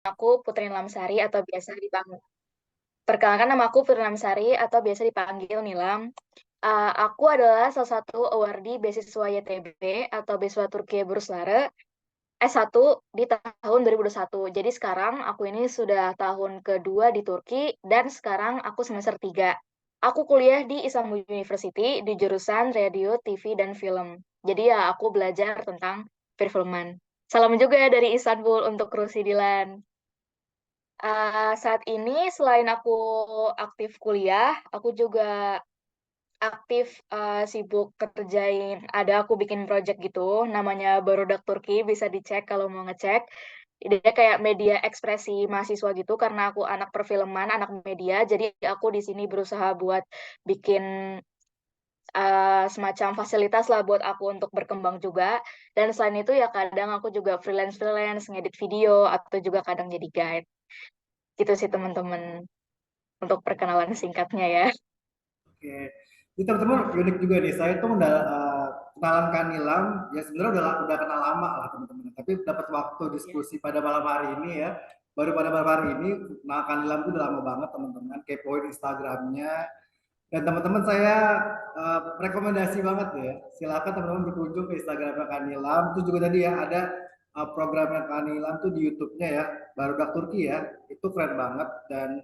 Aku Putri Lamsari atau biasa dipanggil. Perkenalkan nama aku Putri Lamsari atau biasa dipanggil Nilam. Aku adalah salah satu awardee beasiswa YTB atau beasiswa Turki Burslara S1 di tahun 2021. Jadi sekarang aku ini sudah tahun kedua di Turki dan sekarang aku semester 3. Aku kuliah di Istanbul University di jurusan Radio, TV, dan Film. Jadi ya aku belajar tentang perfilman. Salam juga dari Istanbul untuk Rusi Dilan. Saat ini selain aku aktif kuliah, aku juga aktif sibuk kerjain. Ada aku bikin project gitu, namanya Barodak Turki, bisa dicek kalau mau ngecek. Dia kayak media ekspresi mahasiswa gitu, karena aku anak perfilman, anak media, jadi aku di sini berusaha buat bikin semacam fasilitas lah buat aku untuk berkembang juga. Dan selain itu ya kadang aku juga freelance-freelance, ngedit video, atau juga kadang jadi guide. Gitu sih teman-teman untuk perkenalan singkatnya ya. Oke, ini teman-teman unik juga nih. Saya tuh udah kenalan Kanilam, ya sebenarnya udah kenal lama lah teman-teman. Tapi dapat waktu diskusi pada malam hari ini ya. Baru pada malam hari ini, nah Kanilam tuh udah lama banget teman-teman. Kepoin Instagramnya. Dan teman-teman saya rekomendasi banget ya. Silakan teman-teman berkunjung ke Instagramnya Kanilam. Terus juga tadi ya ada programnya Kanilam tuh di YouTube-nya ya. Barudak Turki ya. Itu keren banget dan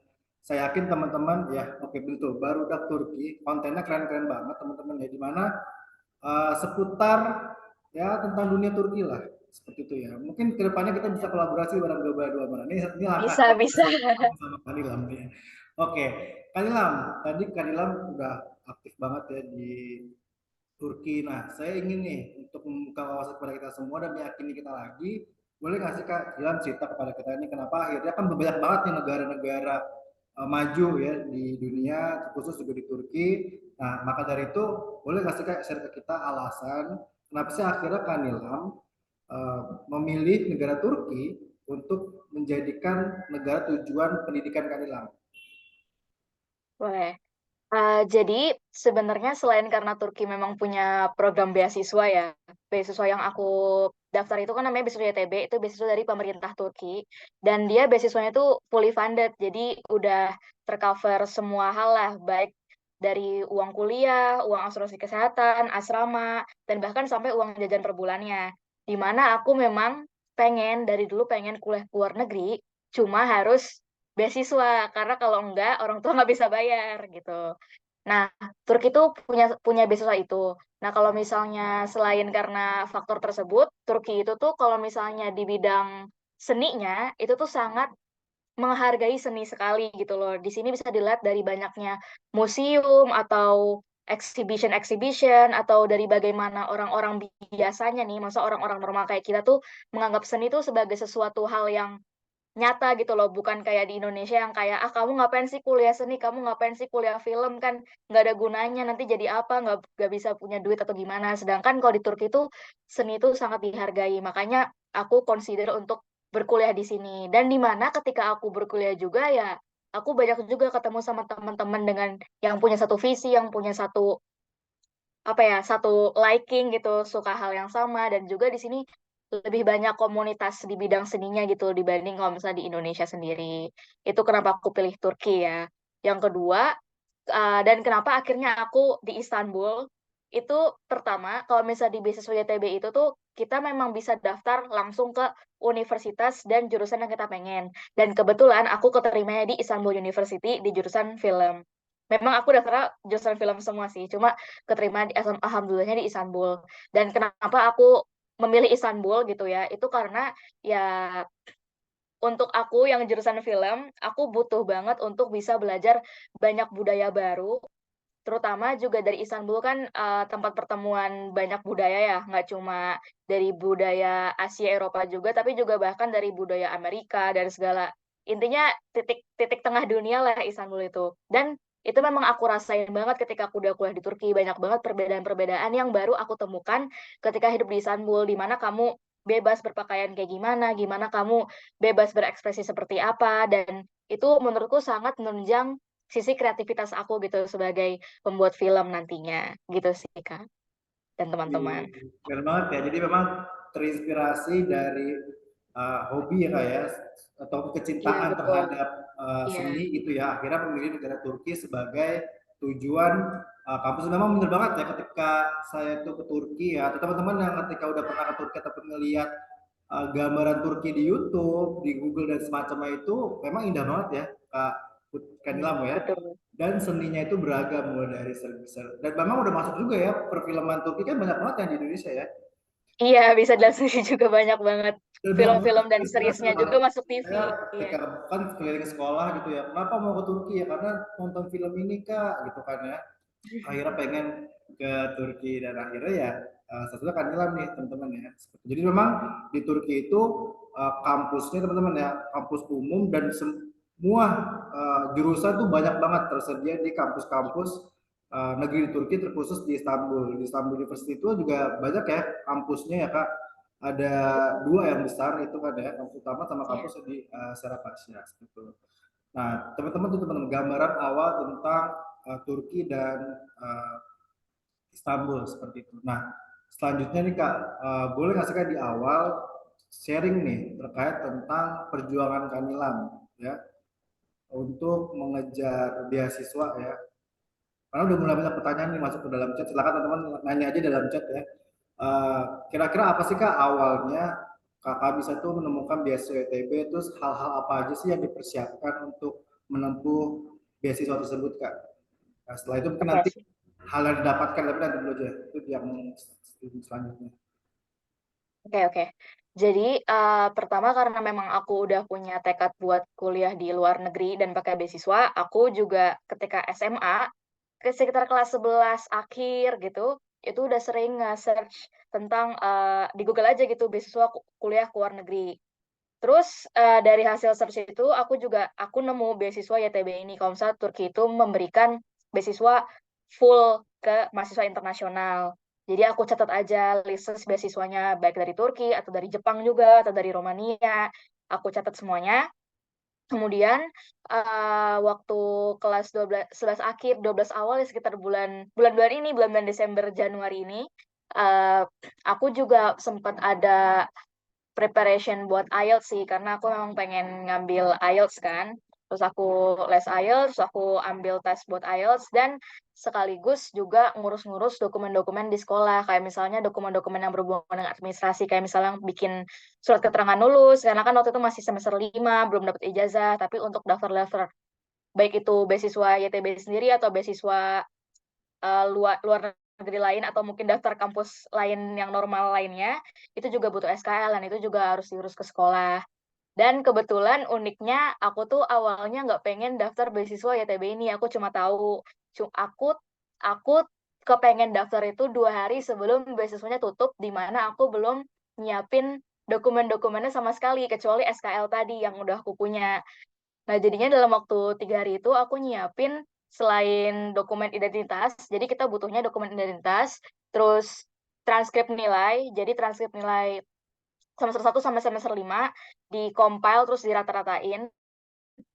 saya yakin teman-teman ya, oke betul, Barudak Turki kontennya keren-keren banget teman-teman ya, di mana seputar ya tentang dunia Turki lah, seperti itu ya. Mungkin kedepannya kita bisa kolaborasi bareng dua-dua mana. Ini langkah Bisa, bisa. kolaborasi sama Kanilam ya. Oke, Kanilam, tadi Kanilam udah aktif banget ya di Turki. Nah, saya ingin nih untuk membuka wawasan kepada kita semua dan meyakini kita lagi, boleh nggak sih Kak Dilan cerita kepada kita ini kenapa akhirnya kan banyak banget nih negara-negara maju ya di dunia, khusus juga di Turki. Nah, maka dari itu boleh nggak sih Kak share ke kita alasan kenapa sih akhirnya Kak Nilam memilih negara Turki untuk menjadikan negara tujuan pendidikan Kak Nilam? Boleh. Jadi sebenarnya selain karena Turki memang punya program beasiswa ya, beasiswa yang aku daftar itu kan namanya beasiswa YTB, itu beasiswa dari pemerintah Turki, dan dia beasiswanya itu fully funded, jadi udah tercover semua hal lah, baik dari uang kuliah, uang asuransi kesehatan, asrama, dan bahkan sampai uang jajan per bulannya. Dimana aku memang dari dulu pengen kuliah ke luar negeri, cuma harus beasiswa, karena kalau enggak orang tua nggak bisa bayar gitu. Nah, Turki itu punya punya beasiswa itu. Nah, kalau misalnya selain karena faktor tersebut, Turki itu tuh kalau misalnya di bidang seninya itu tuh sangat menghargai seni sekali gitu loh. Di sini bisa dilihat dari banyaknya museum atau exhibition atau dari bagaimana orang-orang biasanya nih, masa orang-orang normal kayak kita tuh menganggap seni tuh sebagai sesuatu hal yang nyata gitu loh, bukan kayak di Indonesia yang kayak kamu ngapain sih kuliah seni, kamu ngapain sih kuliah film, kan nggak ada gunanya, nanti jadi apa, nggak bisa punya duit atau gimana. Sedangkan kalau di Turki itu seni itu sangat dihargai, makanya aku consider untuk berkuliah di sini. Dan di mana ketika aku berkuliah juga ya aku banyak juga ketemu sama teman-teman dengan yang punya satu visi, yang punya satu apa ya, satu liking gitu, suka hal yang sama, dan juga di sini lebih banyak komunitas di bidang seninya gitu dibanding kalau misalnya di Indonesia sendiri. Itu kenapa aku pilih Turki ya. Yang kedua, dan kenapa akhirnya aku di Istanbul, itu pertama, kalau misalnya di beasiswa YTB itu tuh kita memang bisa daftar langsung ke universitas dan jurusan yang kita pengen. Dan kebetulan aku keterimanya di Istanbul University di jurusan film. Memang aku daftar jurusan film semua sih, cuma keterima alhamdulillahnya di Istanbul. Dan kenapa aku memilih Istanbul gitu ya, itu karena ya untuk aku yang jurusan film, aku butuh banget untuk bisa belajar banyak budaya baru, terutama juga dari Istanbul kan tempat pertemuan banyak budaya ya, nggak cuma dari budaya Asia Eropa juga, tapi juga bahkan dari budaya Amerika dan segala. Intinya titik tengah dunia lah Istanbul itu. Dan itu memang aku rasain banget ketika aku udah kuliah di Turki, banyak banget perbedaan-perbedaan yang baru aku temukan ketika hidup di Istanbul, di mana kamu bebas berpakaian kayak gimana, gimana kamu bebas berekspresi seperti apa, dan itu menurutku sangat menunjang sisi kreativitas aku gitu sebagai pembuat film nantinya gitu sih Kak dan Wih, teman-teman. keren banget ya. Jadi memang terinspirasi dari hobi ya kak ya, atau Iya, kecintaan betul. terhadap Iya, seni gitu ya, akhirnya memilih negara Turki sebagai tujuan kampus. Memang bener banget ya, ketika saya tuh ke Turki ya, atau teman-teman yang ketika udah pernah ke Turki ataupun ngelihat gambaran Turki di YouTube, di Google dan semacamnya itu memang indah banget ya Kak Kanilam ya. betul. Dan seninya itu beragam mulai dari dan memang udah masuk juga ya perfilman Turki kan banyak banget yang di Indonesia ya. Iya, bisa dilihat juga banyak banget Dan banyak banget film-film dan inspirasi seriesnya juga banget. masuk TV. Saya Iya. ketika kan keliling sekolah gitu ya, kenapa mau ke Turki ya? Karena nonton film ini kak, gitu kan ya. Akhirnya pengen ke Turki dan akhirnya ya sesuatu kan Nilam nih teman-teman ya. Jadi memang di Turki itu kampusnya teman-teman ya, kampus umum dan semua jurusan tuh banyak banget tersedia di kampus-kampus negeri di Turki, terkhusus di Istanbul. Di Istanbul University itu juga banyak ya kampusnya ya kak. Ada dua yang besar itu kan ya, kampus utama sama Iya. kampus di Serapasya gitu. Nah, teman-teman itu teman gambaran awal tentang Turki dan uh, Istanbul seperti itu. Nah, selanjutnya nih Kak, boleh nggak sih Kak di awal sharing nih terkait tentang perjuangan Kanilam ya untuk mengejar beasiswa ya. Karena udah mulai banyak pertanyaan nih masuk ke dalam chat. Silakan teman-teman nanya aja dalam chat ya. Kira-kira apa sih Kak awalnya Kakak bisa tuh menemukan beasiswa ITB, terus hal-hal apa aja sih yang dipersiapkan untuk menempuh beasiswa tersebut Kak? Nah, setelah itu mungkin Oke nanti sih. hal yang didapatkan, tapi nanti dulu aja itu yang selanjutnya. Oke, oke. Jadi, pertama karena memang aku udah punya tekad buat kuliah di luar negeri dan pakai beasiswa, aku juga ketika SMA, ke sekitar kelas 11 akhir gitu, itu udah sering nge-search tentang, di Google aja gitu, beasiswa kuliah ke luar negeri. Terus, dari hasil search itu aku nemu beasiswa YTB ini, kalau misalnya Turki itu memberikan beasiswa full ke mahasiswa internasional. Jadi aku catat aja list beasiswanya, baik dari Turki atau dari Jepang juga atau dari Romania, aku catat semuanya. Kemudian, waktu kelas 12 11 akhir, 12 awal ya sekitar bulan-bulan ini, bulan-bulan Desember, Januari ini, eee, aku juga sempat ada preparation buat IELTS sih, karena aku memang pengen ngambil IELTS kan. Terus aku les IELTS, terus aku ambil tes buat IELTS, dan sekaligus juga ngurus-ngurus dokumen-dokumen di sekolah. Kayak misalnya dokumen-dokumen yang berhubungan dengan administrasi, kayak misalnya bikin surat keterangan lulus, karena kan waktu itu masih semester 5, belum dapat ijazah, tapi untuk daftar-daftar, baik itu beasiswa YTB sendiri atau beasiswa luar luar negeri lain atau mungkin daftar kampus lain yang normal lainnya, itu juga butuh SKL dan itu juga harus diurus ke sekolah. Dan kebetulan uniknya aku tuh awalnya nggak pengen daftar beasiswa YTB ini, aku cuma tahu, aku kepengen daftar itu 2 hari sebelum beasiswanya tutup, di mana aku belum nyiapin dokumen-dokumennya sama sekali, kecuali SKL tadi yang udah aku punya. Nah, jadinya dalam waktu 3 hari itu aku nyiapin selain dokumen identitas, jadi kita butuhnya dokumen identitas, terus transkrip nilai, jadi transkrip nilai semester 1 sampai semester 5 di-compile terus dirata-ratain,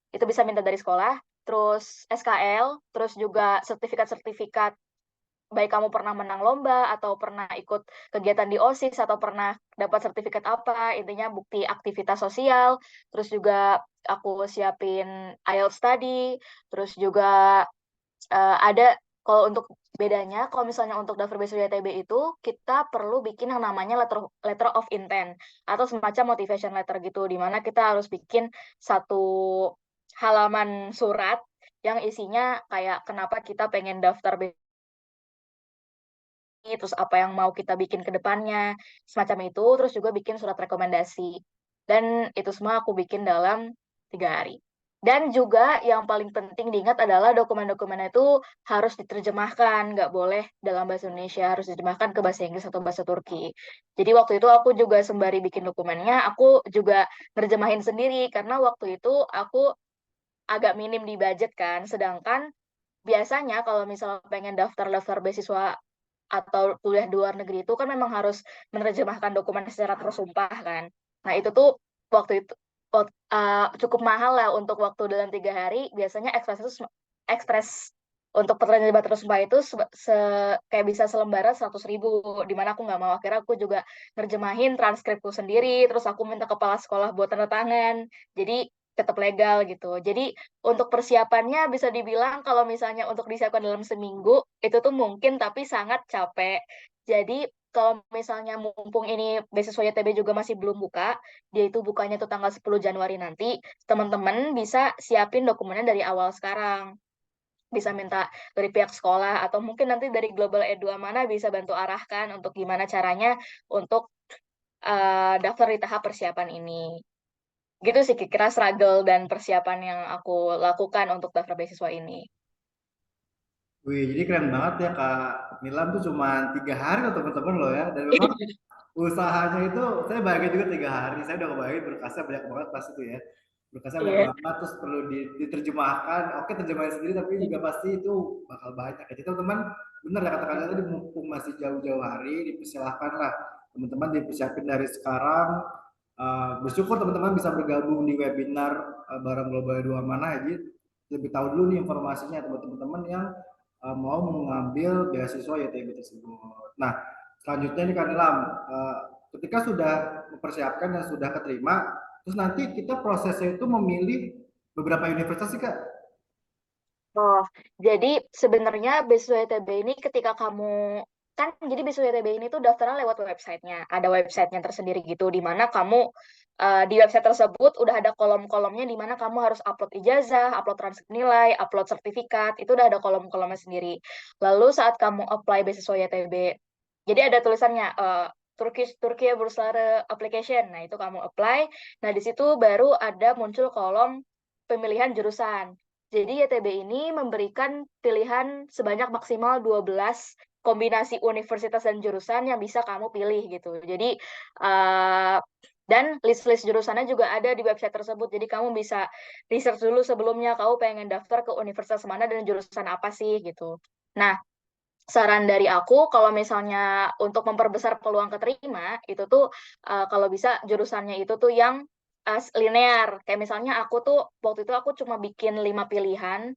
itu bisa minta dari sekolah, terus SKL, terus juga sertifikat-sertifikat, baik kamu pernah menang lomba atau pernah ikut kegiatan di OSIS atau pernah dapat sertifikat apa, intinya bukti aktivitas sosial, terus juga aku siapin IELTS tadi, terus juga ada, kalau untuk bedanya, kalau misalnya untuk daftar beasiswa ITB itu kita perlu bikin yang namanya letter letter of intent atau semacam motivation letter gitu, di mana kita harus bikin satu halaman surat yang isinya kayak kenapa kita pengen daftar terus apa yang mau kita bikin ke depannya, semacam itu, terus juga bikin surat rekomendasi. Dan itu semua aku bikin dalam 3 hari. Dan juga yang paling penting diingat adalah dokumen-dokumennya itu harus diterjemahkan, nggak boleh dalam bahasa Indonesia, harus diterjemahkan ke bahasa Inggris atau bahasa Turki. Jadi waktu itu aku juga sembari bikin dokumennya, aku juga nerjemahin sendiri, karena waktu itu aku agak minim di budget kan, sedangkan biasanya kalau misal pengen daftar-daftar beasiswa atau kuliah di luar negeri itu kan memang harus menerjemahkan dokumen secara tersumpah kan. Nah itu tuh waktu itu cukup mahal lah untuk waktu dalam 3 hari. Biasanya ekspres untuk pertanyaan debat tersumpah itu kayak bisa selembara 100.000, di mana aku nggak mau, akhirnya aku juga nerjemahin transkripku sendiri, terus aku minta kepala sekolah buat tanda tangan, jadi tetap legal gitu. Jadi untuk persiapannya bisa dibilang kalau misalnya untuk disiapkan dalam seminggu itu tuh mungkin, tapi sangat capek. Jadi kalau misalnya mumpung ini beasiswa YTB juga masih belum buka, dia itu bukanya tuh tanggal 10 Januari nanti, teman-teman bisa siapin dokumennya dari awal sekarang, bisa minta dari pihak sekolah atau mungkin nanti dari Global E2 mana bisa bantu arahkan untuk gimana caranya untuk daftar di tahap persiapan ini. Gitu sih kira-kira struggle dan persiapan yang aku lakukan untuk daftar beasiswa ini. Wih, jadi keren banget ya Kak Nilam tuh cuma 3 hari loh teman-teman loh ya. Dan memang usahanya itu saya bayangin juga 3 hari. Saya udah kebayangin berkasnya banyak banget pas itu ya. Berkasnya banyak Iya. banget terus perlu diterjemahkan. Oke terjemahin sendiri tapi juga pasti itu bakal banyak. Jadi teman-teman bener ya kata kalian tadi mumpung masih jauh-jauh hari dipersilahkan lah teman-teman dipersiapin dari sekarang. Bersyukur teman-teman bisa bergabung di webinar bareng Global 2 mana ya. Jadi lebih tahu dulu nih informasinya teman-teman yang mau mengambil beasiswa YTB tersebut. Nah, selanjutnya nih Kak Nilam, ketika sudah mempersiapkan dan sudah keterima, terus nanti kita prosesnya itu memilih beberapa universitas sih Kak. Oh, jadi sebenarnya beasiswa YTB ini ketika kamu kan, jadi beasiswa YTB ini tuh daftarnya lewat websitenya. Ada websitenya tersendiri gitu, di mana kamu di website tersebut udah ada kolom-kolomnya di mana kamu harus upload ijazah, upload transkrip nilai, upload sertifikat, itu udah ada kolom-kolomnya sendiri. Lalu saat kamu apply beasiswa YTB, jadi ada tulisannya Turkish Turkiye Bursları Application. Nah, itu kamu apply. Nah, di situ baru ada muncul kolom pemilihan jurusan. Jadi YTB ini memberikan pilihan sebanyak maksimal 12 kombinasi universitas dan jurusan yang bisa kamu pilih gitu. Jadi uh, dan list-list jurusannya juga ada di website tersebut. Jadi kamu bisa research dulu sebelumnya kamu pengen daftar ke universitas mana dan jurusan apa sih gitu. Nah, saran dari aku kalau misalnya untuk memperbesar peluang keterima itu tuh kalau bisa jurusannya itu tuh yang linear. Kayak misalnya aku tuh waktu itu aku cuma bikin 5 pilihan.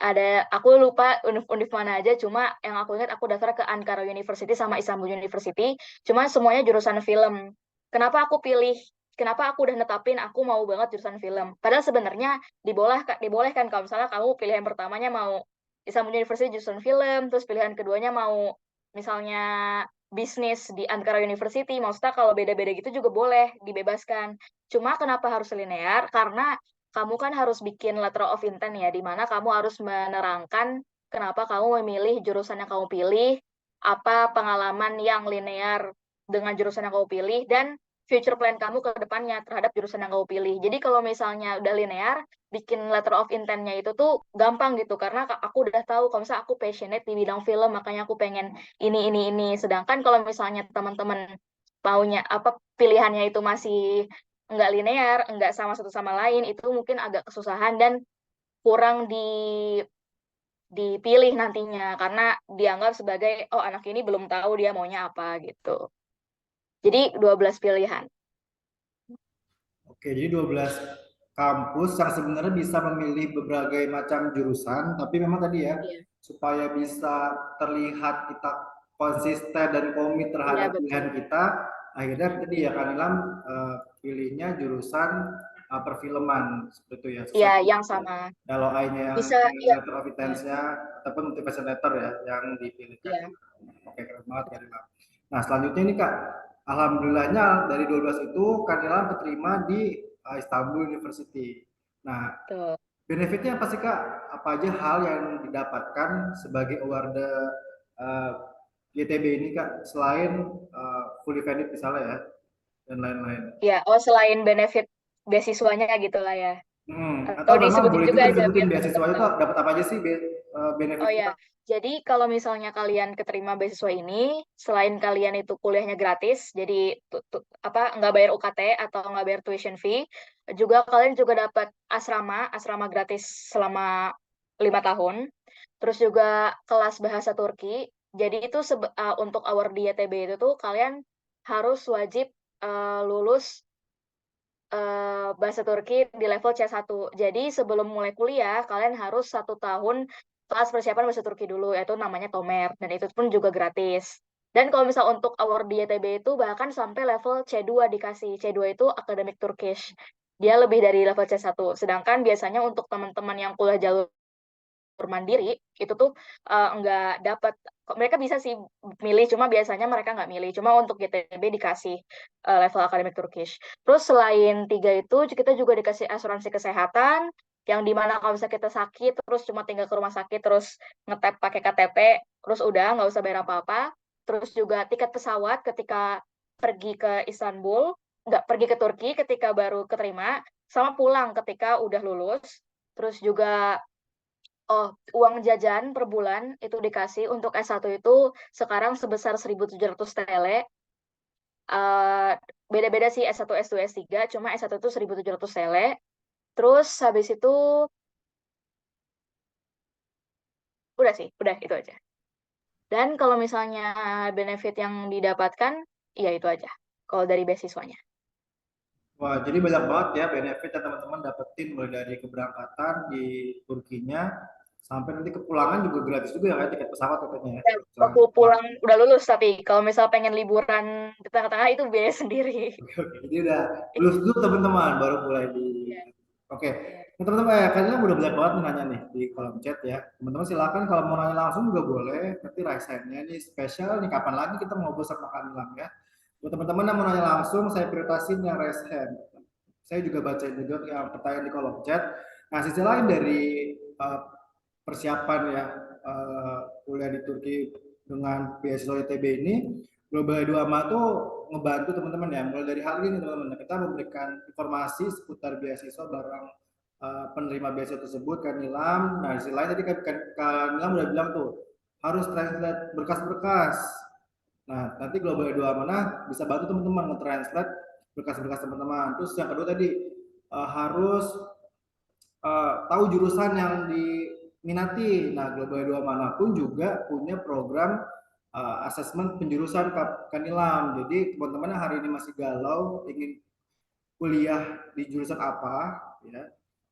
Ada aku lupa univ mana aja, cuma yang aku ingat aku daftar ke Ankara University sama Istanbul University, cuma semuanya jurusan film. Kenapa aku pilih, kenapa aku udah netapin aku mau banget jurusan film, padahal sebenarnya dibolehkan kalau misalnya kamu pilihan pertamanya mau Istanbul University jurusan film, terus pilihan keduanya mau misalnya bisnis di Ankara University, maksudnya kalau beda-beda gitu juga boleh dibebaskan. Cuma kenapa harus linear, karena kamu kan harus bikin letter of intent ya, di mana kamu harus menerangkan kenapa kamu memilih jurusan yang kamu pilih, apa pengalaman yang linear dengan jurusan yang kamu pilih, dan future plan kamu ke depannya terhadap jurusan yang kamu pilih. Jadi kalau misalnya udah linear, bikin letter of intent-nya itu tuh gampang gitu, karena aku udah tahu kalau misalnya aku passionate di bidang film, makanya aku pengen ini. Sedangkan kalau misalnya teman-teman maunya apa pilihannya itu masih nggak linear, nggak sama satu sama lain, itu mungkin agak kesusahan dan kurang dipilih nantinya karena dianggap sebagai oh anak ini belum tahu dia maunya apa gitu. Jadi 12 pilihan. Oke, jadi 12 kampus yang sebenarnya bisa memilih berbagai macam jurusan, tapi memang tadi ya, Iya, supaya bisa terlihat kita konsisten dan komit iya terhadap betul. pilihan kita, akhirnya tadi ya Kak Nilam pilihnya jurusan perfilman seperti itu ya, Iya, sesuai yang ya. sama. Kalau I-nya yang Bisa, iya, letter of iya, intent-nya ataupun motivation letter ya yang dipilihkan. iya. Oke, keren banget Kak Nilam. Nah, selanjutnya ini Kak, alhamdulillahnya dari 12 itu Kak Nilam keterima di Istanbul University. Nah, Betul. benefitnya apa sih Kak? Apa aja hal yang didapatkan sebagai award uh, GTB ini Kak, selain fully funded misalnya ya, dan lain-lain. Iya, oh selain benefit beasiswanya gitu lah ya. Atau Atau memang disebutin boleh juga juga aja disebutin biar beasiswa teman-teman itu tahu. dapat apa aja sih Oh benefitnya? ya, jadi kalau misalnya kalian keterima beasiswa ini, selain kalian itu kuliahnya gratis, jadi apa nggak bayar UKT atau nggak bayar tuition fee, juga kalian juga dapat asrama gratis selama 5 tahun. Terus juga kelas bahasa Turki. Jadi itu untuk award di YTB itu tuh kalian harus wajib lulus bahasa Turki di level C1. Jadi sebelum mulai kuliah, kalian harus 1 tahun kelas persiapan bahasa Turki dulu, yaitu namanya Tomer, dan itu pun juga gratis. Dan kalau misal untuk award di YTB itu bahkan sampai level C2 dikasih. C2 itu Academic Turkish. Dia lebih dari level C1. Sedangkan biasanya untuk teman-teman yang kuliah jalur mandiri itu tuh nggak dapat, mereka bisa sih milih, cuma biasanya mereka nggak milih, cuma untuk GTB dikasih level akademik Turkish. Terus selain tiga itu kita juga dikasih asuransi kesehatan yang dimana kalau misalnya kita sakit terus cuma tinggal ke rumah sakit terus ngetap pakai KTP terus udah nggak usah bayar apa-apa. Terus juga tiket pesawat ketika pergi ke Istanbul, nggak pergi ke Turki ketika baru keterima, sama pulang ketika udah lulus. Terus juga oh, uang jajan per bulan itu dikasih untuk S1 itu sekarang sebesar 1.700 TL. Eh, beda-beda sih S1, S2, S3, cuma S1 itu 1.700 TL. Terus habis itu udah sih, udah itu aja. Dan kalau misalnya benefit yang didapatkan, ya itu aja. Kalau dari beasiswanya. Wah, jadi banyak banget ya benefit yang teman-teman dapetin mulai dari keberangkatan di Turkinya sampai nanti kepulangan juga gratis juga ya kayak tiket pesawat katanya ya. Dan aku pulang udah lulus, tapi kalau misal pengen liburan di tengah-tengah itu biaya sendiri. Oke, oke. Jadi udah lulus dulu teman-teman baru mulai di. Iya, Oke, iya. nah, teman-teman kalian udah banyak banget nih nanya nih di kolom chat ya. Teman-teman silakan kalau mau nanya langsung juga boleh. Nanti raise hand-nya nih spesial nih kapan lagi kita ngobrol sama Kamilang ya. Buat teman-teman yang mau nanya langsung, saya prioritasin yang raise hand. Saya juga baca juga yang pertanyaan di kolom chat. Nah, sisi lain dari uh, persiapan ya kuliah di Turki dengan beasiswa ITB ini, Global 2 AMA tuh ngebantu teman-teman ya. Mulai dari hal ini teman-teman, kita memberikan informasi seputar beasiswa bareng penerima beasiswa tersebut kan Nilam. Nah, di sisi lain tadi kan Nilam udah bilang tuh harus translate berkas-berkas. Nah, nanti Global 2 mana bisa bantu teman-teman nge-translate berkas-berkas teman-teman. Terus yang kedua tadi harus tahu jurusan yang diminati. Nah, Global 2 manapun juga punya program asesmen penjurusan Kanilam. Jadi teman-teman yang hari ini masih galau ingin kuliah di jurusan apa, ya.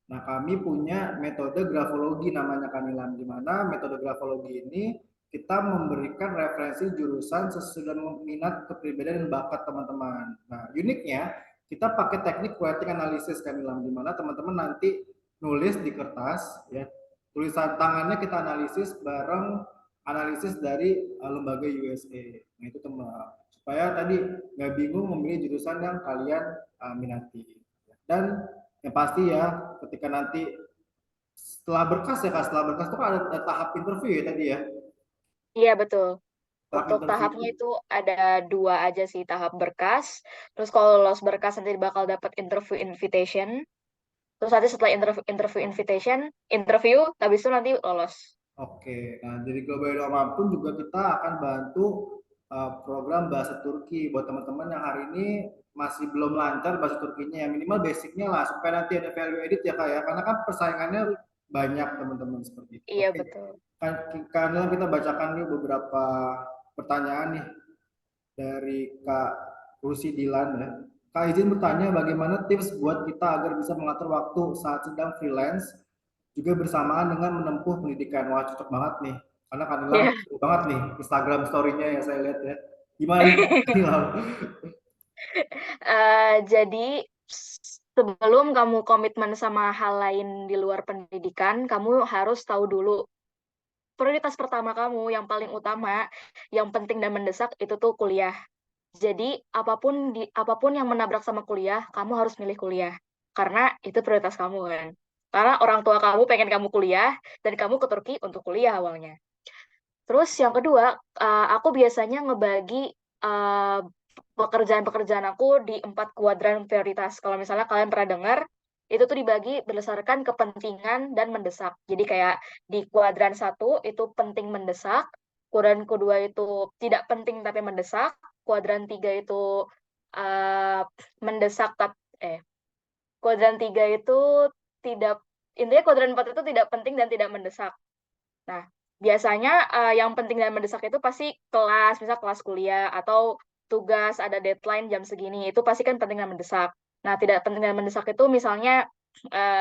Nah, kami punya metode grafologi namanya Kanilam, di mana metode grafologi ini kita memberikan referensi jurusan sesuai dengan minat, kepribadian, dan bakat teman-teman. Nah, uniknya kita pakai teknik poetic analysis Kanilam, di mana teman-teman nanti nulis di kertas, ya, tulisan tangannya kita analisis bareng analisis dari lembaga USA. Nah, itu teman supaya tadi nggak bingung memilih jurusan yang kalian minati. Dan yang pasti ya ketika nanti setelah berkas ya kak, setelah berkas itu kan ada tahap interview ya tadi ya. Iya, betul. Tahap Untuk interview tahapnya itu ada dua aja sih, tahap berkas. Terus kalau lolos berkas nanti bakal dapat interview invitation. Terus nanti setelah interview invitation, interview, habis itu nanti lolos. Oke, nah jadi Global Roma pun juga kita akan bantu program bahasa Turki buat teman-teman yang hari ini masih belum lancar bahasa Turkinya ya minimal basicnya lah supaya nanti ada value edit ya kak ya karena kan persaingannya banyak teman-teman seperti itu. Iya, Oke, betul. kan karena kita bacakan nih beberapa pertanyaan nih dari Kak Rusi Dilan ya. Kak izin bertanya bagaimana tips buat kita agar bisa mengatur waktu saat sedang freelance juga bersamaan dengan menempuh pendidikan. Wah cocok banget nih. Karena Kanilam Iya. seru banget nih Instagram story-nya yang saya lihat ya. Gimana nih Kanilam? Jadi sebelum kamu komitmen sama hal lain di luar pendidikan, kamu harus tahu dulu prioritas pertama kamu yang paling utama, yang penting dan mendesak itu tuh kuliah. Jadi apapun yang menabrak sama kuliah, kamu harus milih kuliah karena itu prioritas kamu kan. Karena orang tua kamu pengen kamu kuliah dan kamu ke Turki untuk kuliah awalnya. Terus yang kedua, aku biasanya ngebagi eh, pekerjaan-pekerjaan aku di 4 kuadran prioritas. Kalau misalnya kalian pernah dengar, itu tuh dibagi berdasarkan kepentingan dan mendesak. Jadi kayak di kuadran 1 itu penting mendesak, kuadran kedua itu tidak penting tapi mendesak, kuadran 3 itu eh, mendesak tapi kuadran 3 itu tidak, intinya kuadran 4 itu tidak penting dan tidak mendesak. Nah, biasanya yang penting dan mendesak itu pasti kelas, misal kelas kuliah atau tugas ada deadline jam segini, itu pasti kan penting dan mendesak. Nah, tidak penting dan mendesak itu misalnya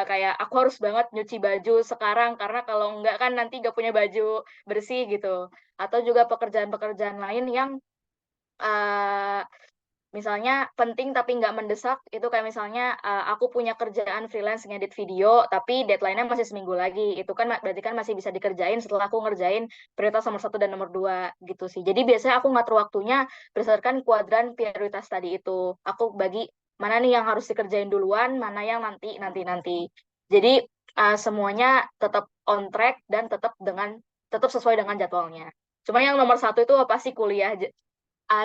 kayak aku harus banget nyuci baju sekarang karena kalau enggak kan nanti nggak punya baju bersih gitu. Atau juga pekerjaan-pekerjaan lain yang uh, misalnya penting tapi nggak mendesak, itu kayak misalnya aku punya kerjaan freelance ngedit video tapi deadline-nya masih seminggu lagi, itu kan berarti kan masih bisa dikerjain setelah aku ngerjain prioritas nomor satu dan nomor dua gitu sih. Jadi biasanya aku ngatur waktunya berdasarkan kuadran prioritas tadi itu, aku bagi mana nih yang harus dikerjain duluan, mana yang nanti. Jadi semuanya tetap on track dan tetap sesuai dengan jadwalnya. Cuma yang nomor satu itu pasti kuliah.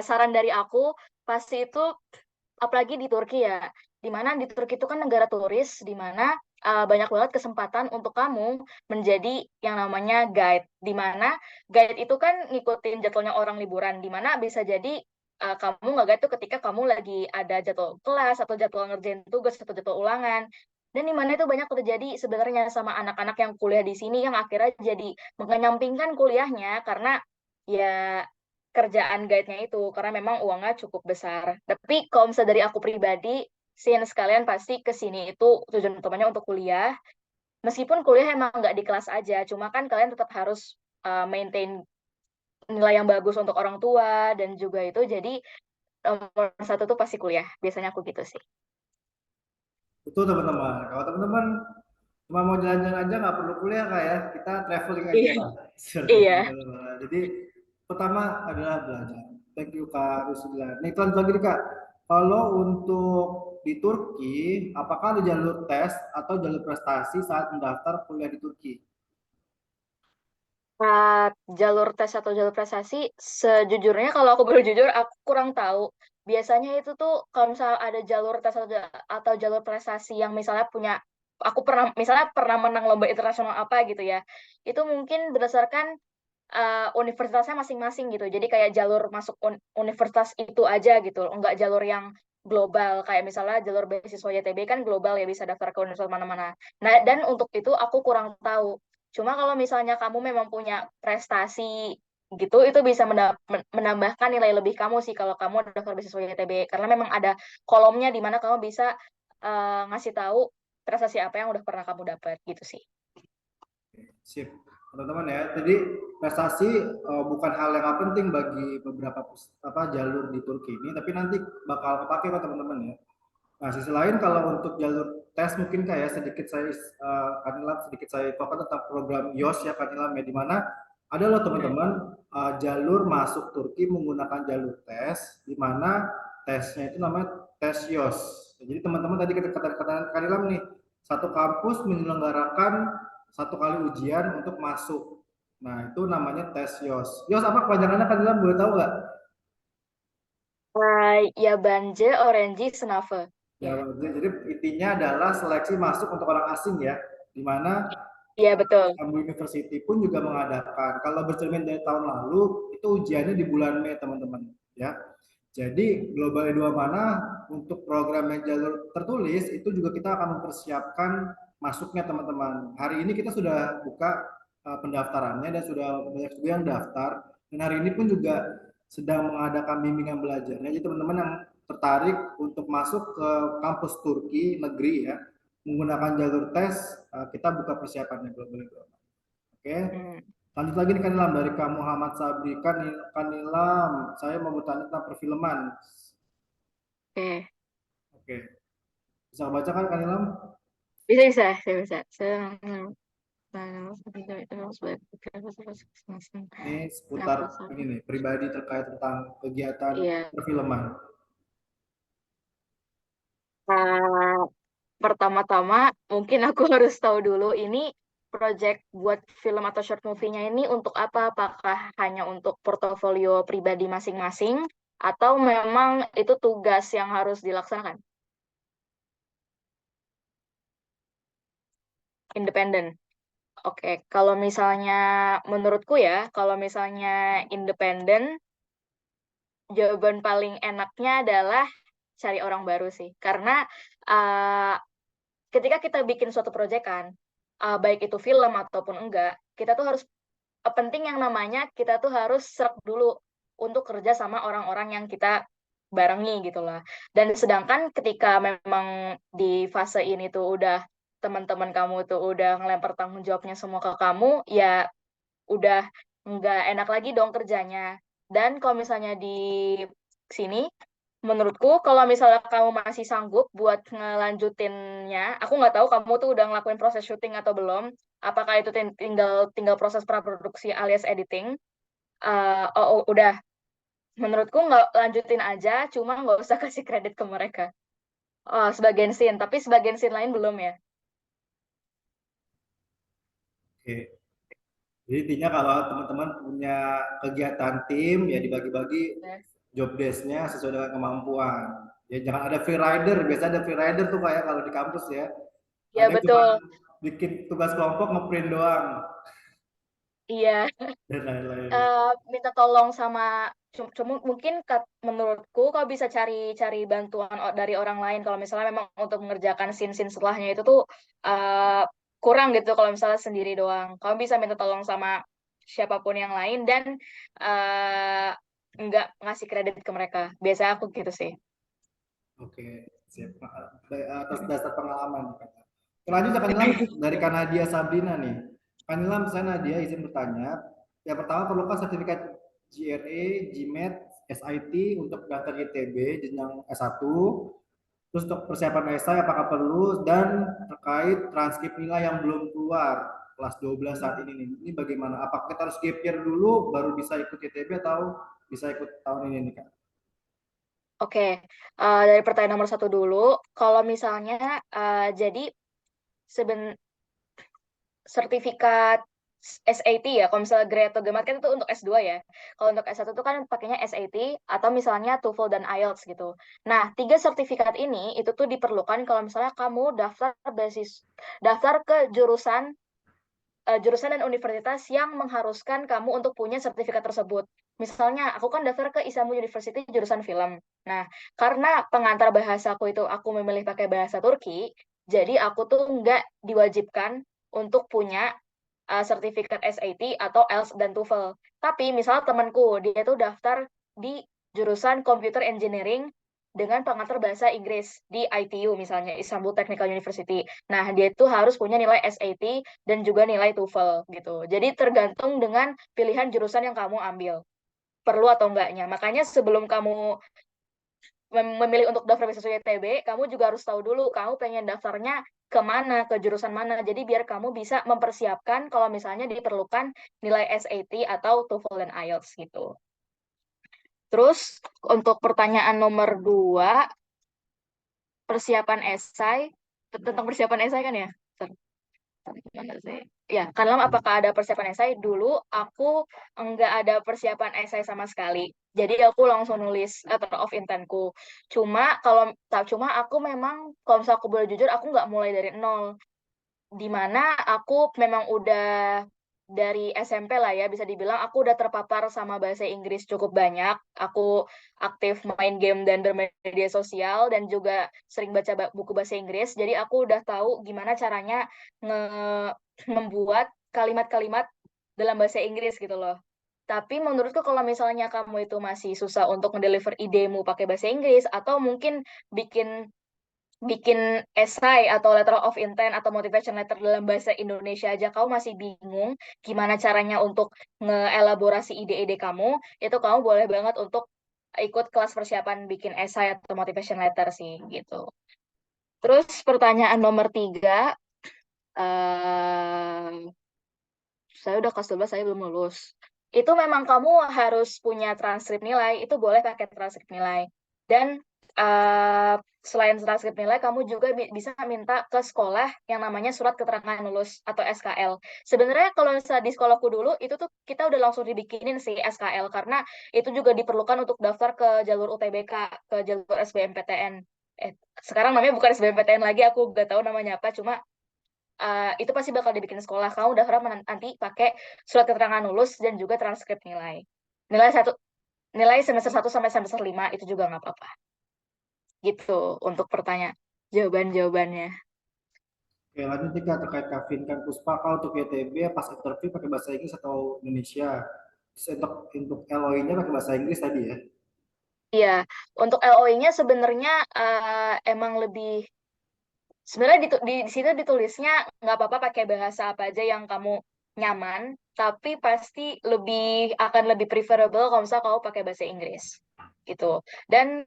Saran dari aku pasti itu, apalagi di Turki ya, di mana di Turki itu kan negara turis, di mana banyak banget kesempatan untuk kamu menjadi yang namanya guide, di mana guide itu kan ngikutin jadwalnya orang liburan, di mana bisa jadi kamu nggak guide tuh ketika kamu lagi ada jadwal kelas atau jadwal ngerjain tugas atau jadwal ulangan. Dan di mana itu banyak terjadi sebenarnya sama anak-anak yang kuliah di sini yang akhirnya jadi mengenyampingkan kuliahnya karena ya kerjaan guide-nya itu karena memang uangnya cukup besar. Tapi kalau misalnya dari aku pribadi, since kalian pasti ke sini itu tujuan utamanya untuk kuliah. Meskipun kuliah emang nggak di kelas aja, cuma kan kalian tetap harus maintain nilai yang bagus untuk orang tua dan juga itu jadi nomor satu tuh pasti kuliah. Biasanya aku gitu sih. Itu teman-teman. Kalau teman-teman cuma mau jalan-jalan aja nggak perlu kuliah kak ya, kita traveling aja Iya. seperti itu Iya. teman-teman. Jadi pertama adalah belajar. Thank you kak Rusula. Nih tuan lagi nih kak, kalau untuk di Turki apakah ada jalur tes atau jalur prestasi saat mendaftar kuliah di Turki? Uh, Jalur tes atau jalur prestasi, sejujurnya kalau aku boleh jujur, aku kurang tahu. Biasanya itu tuh kalau misalnya ada jalur tes atau jalur prestasi yang misalnya punya, aku pernah misalnya pernah menang lomba internasional apa gitu ya, itu mungkin berdasarkan universitasnya masing-masing gitu. Jadi kayak jalur masuk universitas itu aja gitu, enggak jalur yang global. Kayak misalnya jalur beasiswa YTB kan global ya, bisa daftar ke universitas mana-mana. Nah, dan untuk itu aku kurang tahu. Cuma kalau misalnya kamu memang punya prestasi gitu, itu bisa menambahkan nilai lebih kamu sih kalau kamu daftar beasiswa YTB. Karena memang ada kolomnya di mana kamu bisa ngasih tahu prestasi apa yang udah pernah kamu dapat gitu sih. Sip, teman-teman ya. Jadi prestasi bukan hal yang gak penting bagi beberapa jalur di Turki ini, tapi nanti bakal kepake kok teman-teman ya. Nah, sisi lain kalau untuk jalur tes mungkin kayak sedikit saya Kanila sedikit saya infokan tentang program YOS ya Kanila ya, di mana ada loh Hmm. teman-teman jalur masuk Turki menggunakan jalur tes, di mana tesnya itu namanya tes YOS. Jadi teman-teman tadi kita kata Kanila nih, satu kampus menyelenggarakan satu kali ujian untuk masuk. Nah, itu namanya tes YOS. YOS apa kepanjangannya Kanila boleh tahu nggak? Yabancı öğrenci sınavı. Ya, Ya, jadi intinya adalah seleksi masuk untuk orang asing ya, di mana iya betul. Istanbul University pun juga mengadakan. Kalau bercermin dari tahun lalu, itu ujiannya di bulan Mei teman-teman. Ya, jadi Global E2 mana untuk program yang jalur tertulis itu juga kita akan mempersiapkan masuknya teman-teman. Hari ini kita sudah buka pendaftarannya dan sudah banyak juga yang daftar. Dan hari ini pun juga sedang mengadakan bimbingan belajarnya. Jadi teman-teman yang tertarik untuk masuk ke kampus Turki negeri ya menggunakan jalur tes, kita buka persiapannya Global E2. Oke. Hmm, Lanjut lagi nih Kanilam dari Kak Muhammad Sabri. Kanilam, saya mau bertanya tentang perfilman. oke. Oke, bisa baca kan Kanilam? Bisa bisa, saya bisa. Ini seputar Kenapa ini salah? nih, pribadi terkait tentang kegiatan Iya. perfilman. Uh, Pertama-tama mungkin aku harus tahu dulu ini project buat film atau short movie-nya ini untuk apa? Apakah hanya untuk portofolio pribadi masing-masing atau memang itu tugas yang harus dilaksanakan? Independen. Oke, kalau misalnya menurutku ya, kalau misalnya independen, jawaban paling enaknya adalah cari orang baru sih. Karena uh, ketika kita bikin suatu proyekan, baik itu film ataupun enggak, kita tuh harus penting yang namanya kita tuh harus serap dulu untuk kerja sama orang-orang yang kita barengi gitu lah. Dan sedangkan ketika memang di fase ini tuh udah teman-teman kamu tuh udah ngelempar tanggung jawabnya semua ke kamu, ya udah nggak enak lagi dong kerjanya. Dan kalau misalnya di sini, menurutku kalau misalnya kamu masih sanggup buat ngelanjutinnya, aku nggak tahu kamu tuh udah ngelakuin proses syuting atau belum. Apakah itu tinggal tinggal proses praproduksi alias editing? Udah. Menurutku nggak lanjutin aja, cuma nggak usah kasih kredit ke mereka. Sebagian scene, tapi sebagian scene lain belum ya. Oke. Jadi intinya kalau teman-teman punya kegiatan tim ya dibagi-bagi Ya, job desk-nya sesuai dengan kemampuan. Ya jangan ada free rider, biasa ada free rider tuh kayak kalau di kampus ya. Ada ya yang cuma betul. bikin tugas kelompok ngeprint doang Iya. dan lain-lain. eh, Minta tolong sama cuma mungkin menurutku kau bisa cari cari bantuan dari orang lain kalau misalnya memang untuk mengerjakan scene-scene setelahnya itu tuh eh, kurang gitu kalau misalnya sendiri doang. Kamu bisa minta tolong sama siapapun yang lain dan eh, nggak ngasih kredit ke mereka. Biasanya aku gitu sih. Oke, siap. Atas dasar pengalaman. Lanjut ya Kanilam dari Kanadia Sabrina nih. Kanilam, saya Nadia izin bertanya. Yang pertama perlukah sertifikat GRE, GMAT, SIT untuk daftar ITB jenjang S1? Terus untuk persiapan esai apakah perlu dan terkait transkrip nilai yang belum keluar kelas 12 saat ini nih. Ini bagaimana? Apakah kita harus gap year dulu baru bisa ikut ITB atau bisa ikut tahun ini nih Kak? Oke, dari pertanyaan nomor satu dulu. Kalau misalnya jadi seben sertifikat SAT ya, kalau misalnya grade atau GMAT kan itu untuk S2 ya. Kalau untuk S1 itu kan pakainya SAT atau misalnya TOEFL dan IELTS gitu. Nah, tiga sertifikat ini itu tuh diperlukan kalau misalnya kamu daftar ke jurusan dan universitas yang mengharuskan kamu untuk punya sertifikat tersebut. Misalnya, aku kan daftar ke Istanbul University jurusan film. Nah, karena pengantar bahasaku itu aku memilih pakai bahasa Turki, jadi aku tuh nggak diwajibkan untuk punya sertifikat SAT atau IELTS dan TOEFL. Tapi misalnya temanku, dia tuh daftar di jurusan Computer Engineering dengan pengantar bahasa Inggris di ITU misalnya, Istanbul Technical University. Nah, dia tuh harus punya nilai SAT dan juga nilai TOEFL gitu. Jadi tergantung dengan pilihan jurusan yang kamu ambil. Perlu atau enggaknya. Makanya sebelum kamu memilih untuk daftar beasiswa ITB, kamu juga harus tahu dulu kamu pengen daftarnya ke mana, ke jurusan mana. Jadi biar kamu bisa mempersiapkan kalau misalnya diperlukan nilai SAT atau TOEFL dan IELTS gitu. Terus untuk pertanyaan nomor dua, persiapan esai, tentang persiapan esai kan ya? Gimana sih? Ya, karena apakah ada persiapan esai? Dulu aku enggak ada persiapan esai sama sekali. Jadi aku langsung nulis letter of intentku. Cuma aku memang kalau misalnya aku boleh jujur, aku nggak mulai dari nol. Di mana aku memang udah dari SMP lah ya, bisa dibilang aku udah terpapar sama bahasa Inggris cukup banyak. Aku aktif main game dan bermedia sosial dan juga sering baca buku bahasa Inggris. Jadi aku udah tahu gimana caranya membuat kalimat-kalimat dalam bahasa Inggris gitu loh. Tapi menurutku kalau misalnya kamu itu masih susah untuk ngedeliver idemu pakai bahasa Inggris atau mungkin bikin bikin esai atau letter of intent atau motivation letter dalam bahasa Indonesia aja kamu masih bingung gimana caranya untuk ngeelaborasi ide-ide kamu, itu kamu boleh banget untuk ikut kelas persiapan bikin esai atau motivation letter sih gitu. Terus pertanyaan nomor tiga, eh saya udah kelas 12, saya belum lulus. Itu memang kamu harus punya transkrip nilai, itu boleh pakai transkrip nilai. Dan eh, selain transkrip nilai, kamu juga bisa minta ke sekolah yang namanya surat keterangan lulus atau SKL. Sebenarnya kalau misalnya di sekolahku dulu, itu tuh kita udah langsung dibikinin sih SKL, karena itu juga diperlukan untuk daftar ke jalur UTBK, ke jalur SBMPTN. Sekarang namanya bukan SBMPTN lagi, aku gak tahu namanya apa, cuma itu pasti bakal dibikin sekolah. Kamu udah harap nanti pakai surat keterangan lulus dan juga transkrip nilai. Nilai satu, nilai semester 1 sampai semester 5 itu juga nggak apa-apa. Gitu untuk pertanyaan jawaban-jawabannya. Oke, lanjut nih Kak, terkait Kak Vinkan Puspa, kalau untuk YTB pas interview pakai bahasa Inggris atau Indonesia? Terus untuk LOI-nya pakai bahasa Inggris tadi ya? Iya, untuk LOI-nya sebenarnya emang lebih sebenarnya di situ ditulisnya nggak apa-apa pakai bahasa apa aja yang kamu nyaman, tapi pasti akan lebih preferable kalau misalnya kamu pakai bahasa Inggris gitu. Dan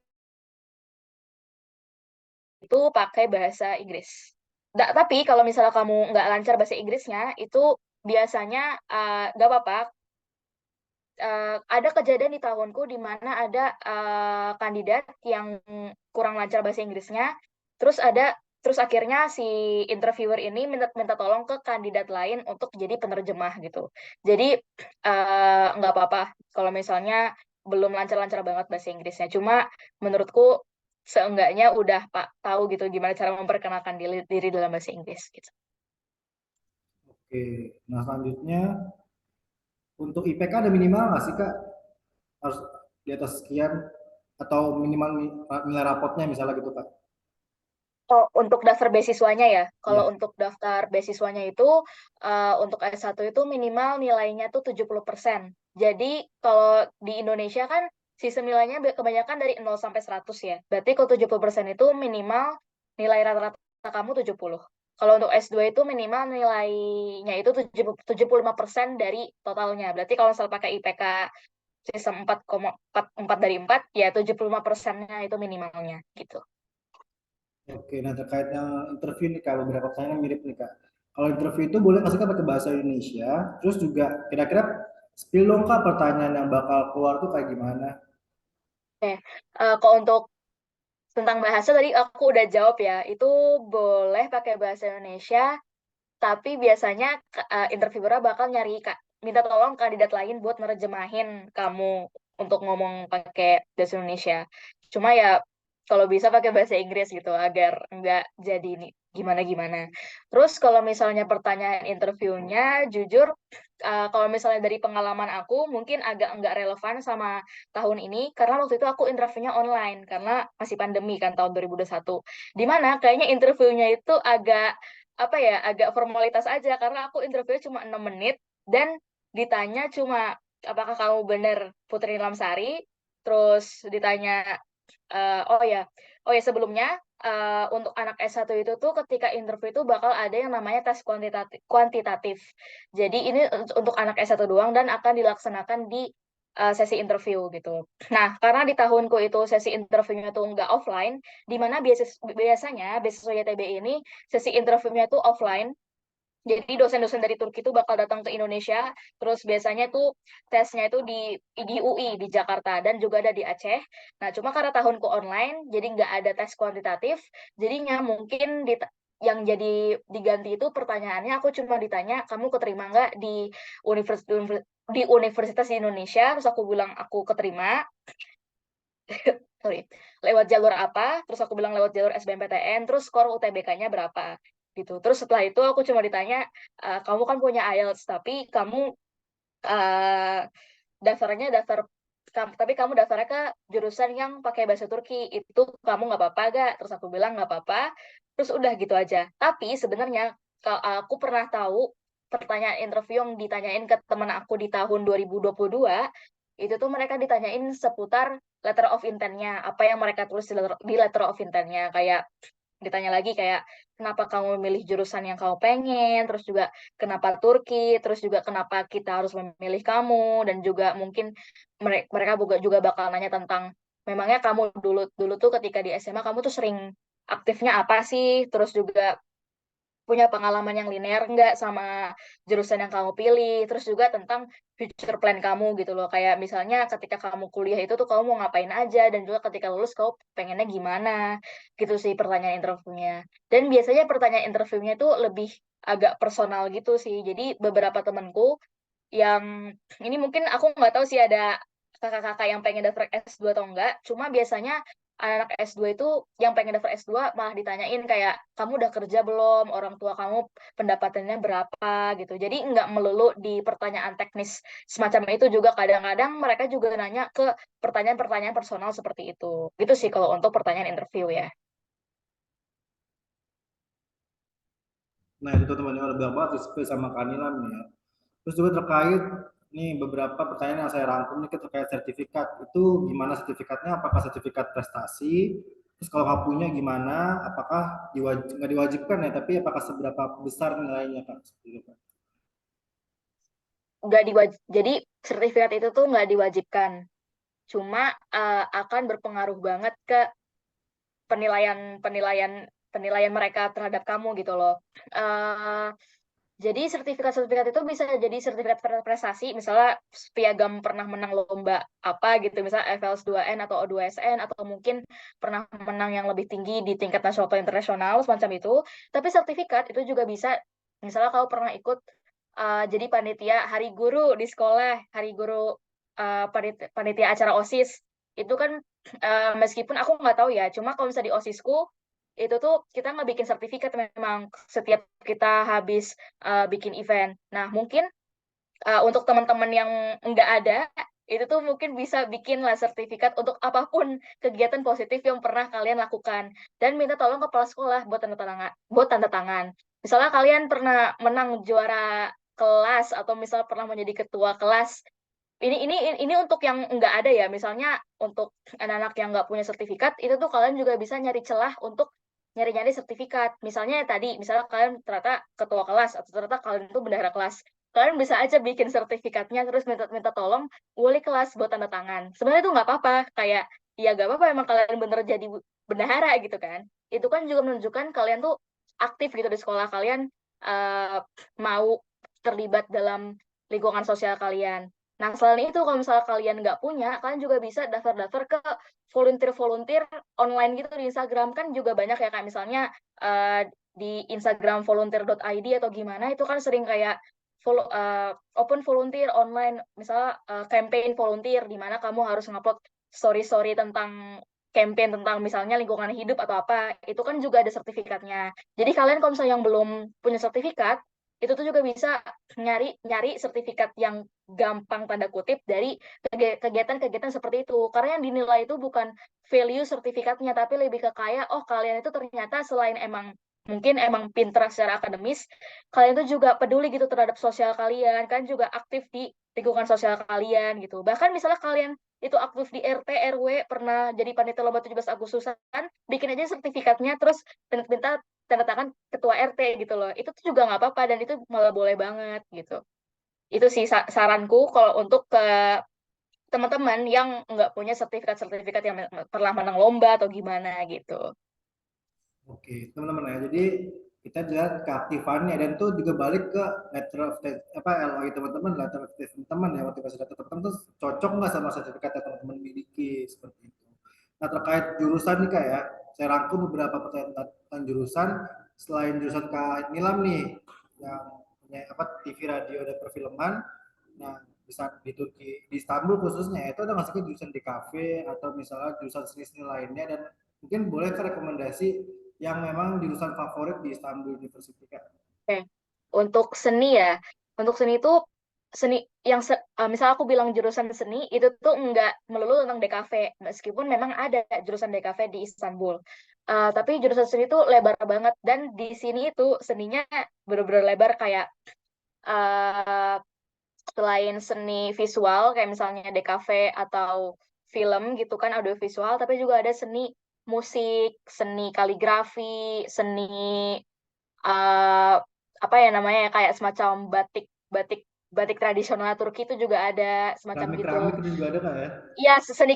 itu pakai bahasa Inggris. Tapi kalau misalnya kamu nggak lancar bahasa Inggrisnya, itu biasanya nggak apa-apa. Ada kejadian di tahunku di mana ada kandidat yang kurang lancar bahasa Inggrisnya, terus terus akhirnya si interviewer ini minta tolong ke kandidat lain untuk jadi penerjemah gitu. Jadi nggak apa-apa kalau misalnya belum lancar-lancar banget bahasa Inggrisnya. Cuma menurutku seenggaknya udah Pak tahu gitu gimana cara memperkenalkan diri dalam bahasa Inggris gitu. Oke, nah selanjutnya untuk IPK ada minimal nggak sih Kak? Harus di atas sekian atau minimal nilai rapotnya misalnya gitu Kak? Oh, untuk daftar beasiswanya ya. Kalau Iya. untuk daftar beasiswanya itu untuk S1 itu minimal nilainya tuh 70%. Jadi kalau di Indonesia kan sistem nilainya kebanyakan dari 0 sampai 100 ya. Berarti kalau 70% itu minimal nilai rata-rata kamu 70. Kalau untuk S2 itu minimal nilainya itu 75% dari totalnya. Berarti kalau misal pakai IPK sistem 4,4 dari 4 ya 75%-nya itu minimalnya gitu. Oke, nah terkait yang interview nih Kak, beberapa pertanyaan mirip nih Kak. Kalau interview itu boleh nggak sih Kak pakai bahasa Indonesia? Terus juga kira-kira spill dong Kak pertanyaan yang bakal keluar tuh kayak gimana? Oke, kalau untuk tentang bahasa tadi aku udah jawab ya. Itu boleh pakai bahasa Indonesia, tapi biasanya interviewer bakal minta tolong kandidat lain buat nerjemahin kamu untuk ngomong pakai bahasa Indonesia. Cuma ya kalau bisa pakai bahasa Inggris gitu agar nggak jadi gimana-gimana. Terus kalau misalnya pertanyaan interviewnya, jujur kalau misalnya dari pengalaman aku mungkin agak nggak relevan sama tahun ini karena waktu itu aku interviewnya online karena masih pandemi kan tahun 2021. Di mana kayaknya interviewnya itu apa ya agak formalitas aja karena aku interview cuma 6 menit dan ditanya cuma apakah kamu benar Putri Lamsari, terus ditanya oh ya sebelumnya untuk anak S1 itu tuh ketika interview itu bakal ada yang namanya tes kuantitatif. Jadi ini untuk anak S1 doang dan akan dilaksanakan di sesi interview gitu. Nah, karena di tahunku itu sesi interviewnya tuh nggak offline, di mana biasanya beasiswa YTB ini sesi interviewnya tuh offline. Jadi dosen-dosen dari Turki itu bakal datang ke Indonesia, terus biasanya tuh tesnya itu di UI di Jakarta dan juga ada di Aceh. Nah, cuma karena tahunku online, jadi nggak ada tes kuantitatif, jadinya mungkin yang jadi diganti itu pertanyaannya aku cuma ditanya kamu keterima nggak di universitas di Indonesia, terus aku bilang aku keterima, sorry, lewat jalur apa, terus aku bilang lewat jalur SBMPTN, terus skor UTBK-nya berapa gitu. Terus setelah itu aku cuma ditanya, kamu kan punya IELTS, tapi kamu eh, daftarnya tapi kamu daftarnya ke jurusan yang pakai bahasa Turki, itu kamu nggak apa-apa gak? Terus aku bilang nggak apa-apa, terus udah gitu aja. Tapi sebenarnya aku pernah tahu pertanyaan interview yang ditanyain ke teman aku di tahun 2022, itu tuh mereka ditanyain seputar letter of intent-nya, apa yang mereka tulis di letter of intent-nya, kayak ditanya lagi kayak kenapa kamu memilih jurusan yang kamu pengen, terus juga kenapa Turki, terus juga kenapa kita harus memilih kamu, dan juga mungkin mereka juga bakal nanya tentang memangnya kamu dulu dulu tuh ketika di SMA kamu tuh sering aktifnya apa sih, terus juga punya pengalaman yang linear nggak sama jurusan yang kamu pilih, terus juga tentang future plan kamu gitu loh, kayak misalnya ketika kamu kuliah itu tuh kamu mau ngapain aja, dan juga ketika lulus kamu pengennya gimana, gitu sih pertanyaan interviewnya. Dan biasanya pertanyaan interviewnya tuh lebih agak personal gitu sih, jadi beberapa temanku yang ini mungkin aku nggak tahu sih ada kakak-kakak yang pengen daftar S2 atau enggak, cuma biasanya anak S2 itu yang pengen daftar S2 malah ditanyain kayak kamu udah kerja belum, orang tua kamu pendapatannya berapa gitu. Jadi nggak melulu di pertanyaan teknis semacam itu, juga kadang-kadang mereka juga nanya ke pertanyaan-pertanyaan personal seperti itu. Gitu sih kalau untuk pertanyaan interview ya. Nah itu teman-teman udah bilang banget spill sama Kanilam nih ya. Terus juga terkait nih beberapa pertanyaan yang saya rangkum nih terkait sertifikat. Itu gimana sertifikatnya? Apakah sertifikat prestasi? Terus kalau nggak punya gimana? Apakah nggak diwajibkan ya? Tapi apakah seberapa besar nilainya Kak? Seperti itu, Kak. Jadi sertifikat itu tuh nggak diwajibkan, cuma akan berpengaruh banget ke penilaian penilaian penilaian mereka terhadap kamu gitu loh. Eh, jadi sertifikat-sertifikat itu bisa jadi sertifikat prestasi, misalnya piagam pernah menang lomba apa gitu, misalnya FLS 2N atau O2SN, atau mungkin pernah menang yang lebih tinggi di tingkat nasional atau internasional, semacam itu. Tapi sertifikat itu juga bisa, misalnya kau pernah ikut jadi panitia hari guru di sekolah, hari guru panitia acara OSIS. Itu kan meskipun aku nggak tahu ya, cuma kalau misalnya di OSISku, itu tuh kita nggak bikin sertifikat memang setiap kita habis bikin event. Nah, mungkin untuk teman-teman yang nggak ada, itu tuh mungkin bisa bikin lah sertifikat untuk apapun kegiatan positif yang pernah kalian lakukan. Dan minta tolong ke kepala sekolah buat tanda tangan. Buat tanda tangan. Misalnya kalian pernah menang juara kelas, atau misal pernah menjadi ketua kelas. Ini untuk yang nggak ada ya. Misalnya untuk anak-anak yang nggak punya sertifikat, itu tuh kalian juga bisa nyari celah untuk nyari-nyari sertifikat. Misalnya tadi, misalnya kalian ternyata ketua kelas, atau ternyata kalian itu bendahara kelas, kalian bisa aja bikin sertifikatnya terus minta tolong wali kelas buat tanda tangan. Sebenarnya itu nggak apa-apa, kayak ya nggak apa-apa emang kalian bener jadi bendahara gitu kan. Itu kan juga menunjukkan kalian tuh aktif gitu di sekolah, kalian uh, mau terlibat dalam lingkungan sosial kalian. Nah, selain itu, kalau misalnya kalian nggak punya, kalian juga bisa daftar-daftar ke volunteer-volunteer online gitu di Instagram. Kan juga banyak ya, kayak misalnya di Instagram volunteer.id atau gimana, itu kan sering kayak open volunteer online, misalnya campaign volunteer, di mana kamu harus ngupload story-story tentang campaign tentang misalnya lingkungan hidup atau apa, itu kan juga ada sertifikatnya. Jadi kalian kalau misalnya yang belum punya sertifikat, itu tuh juga bisa nyari nyari sertifikat yang gampang tanda kutip dari kegiatan-kegiatan seperti itu. Karena yang dinilai itu bukan value sertifikatnya, tapi lebih ke kayak, oh kalian itu ternyata selain mungkin emang pinter secara akademis, kalian tuh juga peduli gitu terhadap sosial kalian, kan juga aktif di lingkungan sosial kalian gitu. Bahkan misalnya kalian itu aktif di RT, RW, pernah jadi panitia lomba 17 Agustusan, bikin aja sertifikatnya, terus minta tanda tangan ketua RT gitu loh. Itu tuh juga nggak apa-apa, dan itu malah boleh banget gitu. Itu sih saranku kalau untuk ke teman-teman yang nggak punya sertifikat-sertifikat yang pernah menang lomba atau gimana gitu. Oke, teman-teman ya. Jadi kita lihat keaktifannya dan itu juga balik ke letter of apa LOI teman-teman, letter of teman-teman ya, motivasi data teman-teman tuh cocok nggak sama sertifikat yang teman-teman miliki seperti itu. Nah terkait jurusan nih kak ya, saya rangkum beberapa pertanyaan tentang jurusan. Selain jurusan Kak Nilam nih yang punya apa TV, radio dan perfilman, nah bisa di Turki, di Istanbul khususnya itu ada nggak sih jurusan di kafe atau misalnya jurusan seni-seni lainnya, dan mungkin boleh ke rekomendasi yang memang jurusan favorit di Istanbul University Kak. Oke. Untuk seni ya, untuk seni itu seni yang misal aku bilang jurusan seni itu tuh nggak melulu tentang DKV, meskipun memang ada jurusan DKV di Istanbul. Tapi jurusan seni itu lebar banget, dan di sini itu seninya bener-bener lebar, kayak uh, selain seni visual kayak misalnya DKV atau film gitu kan, audio visual, tapi juga ada seni musik, seni kaligrafi, seni uh, apa ya namanya ya, kayak semacam batik batik batik tradisional Turki itu juga ada semacam gitu. Keramik-keramik itu juga ada Kak ya? Iya, seni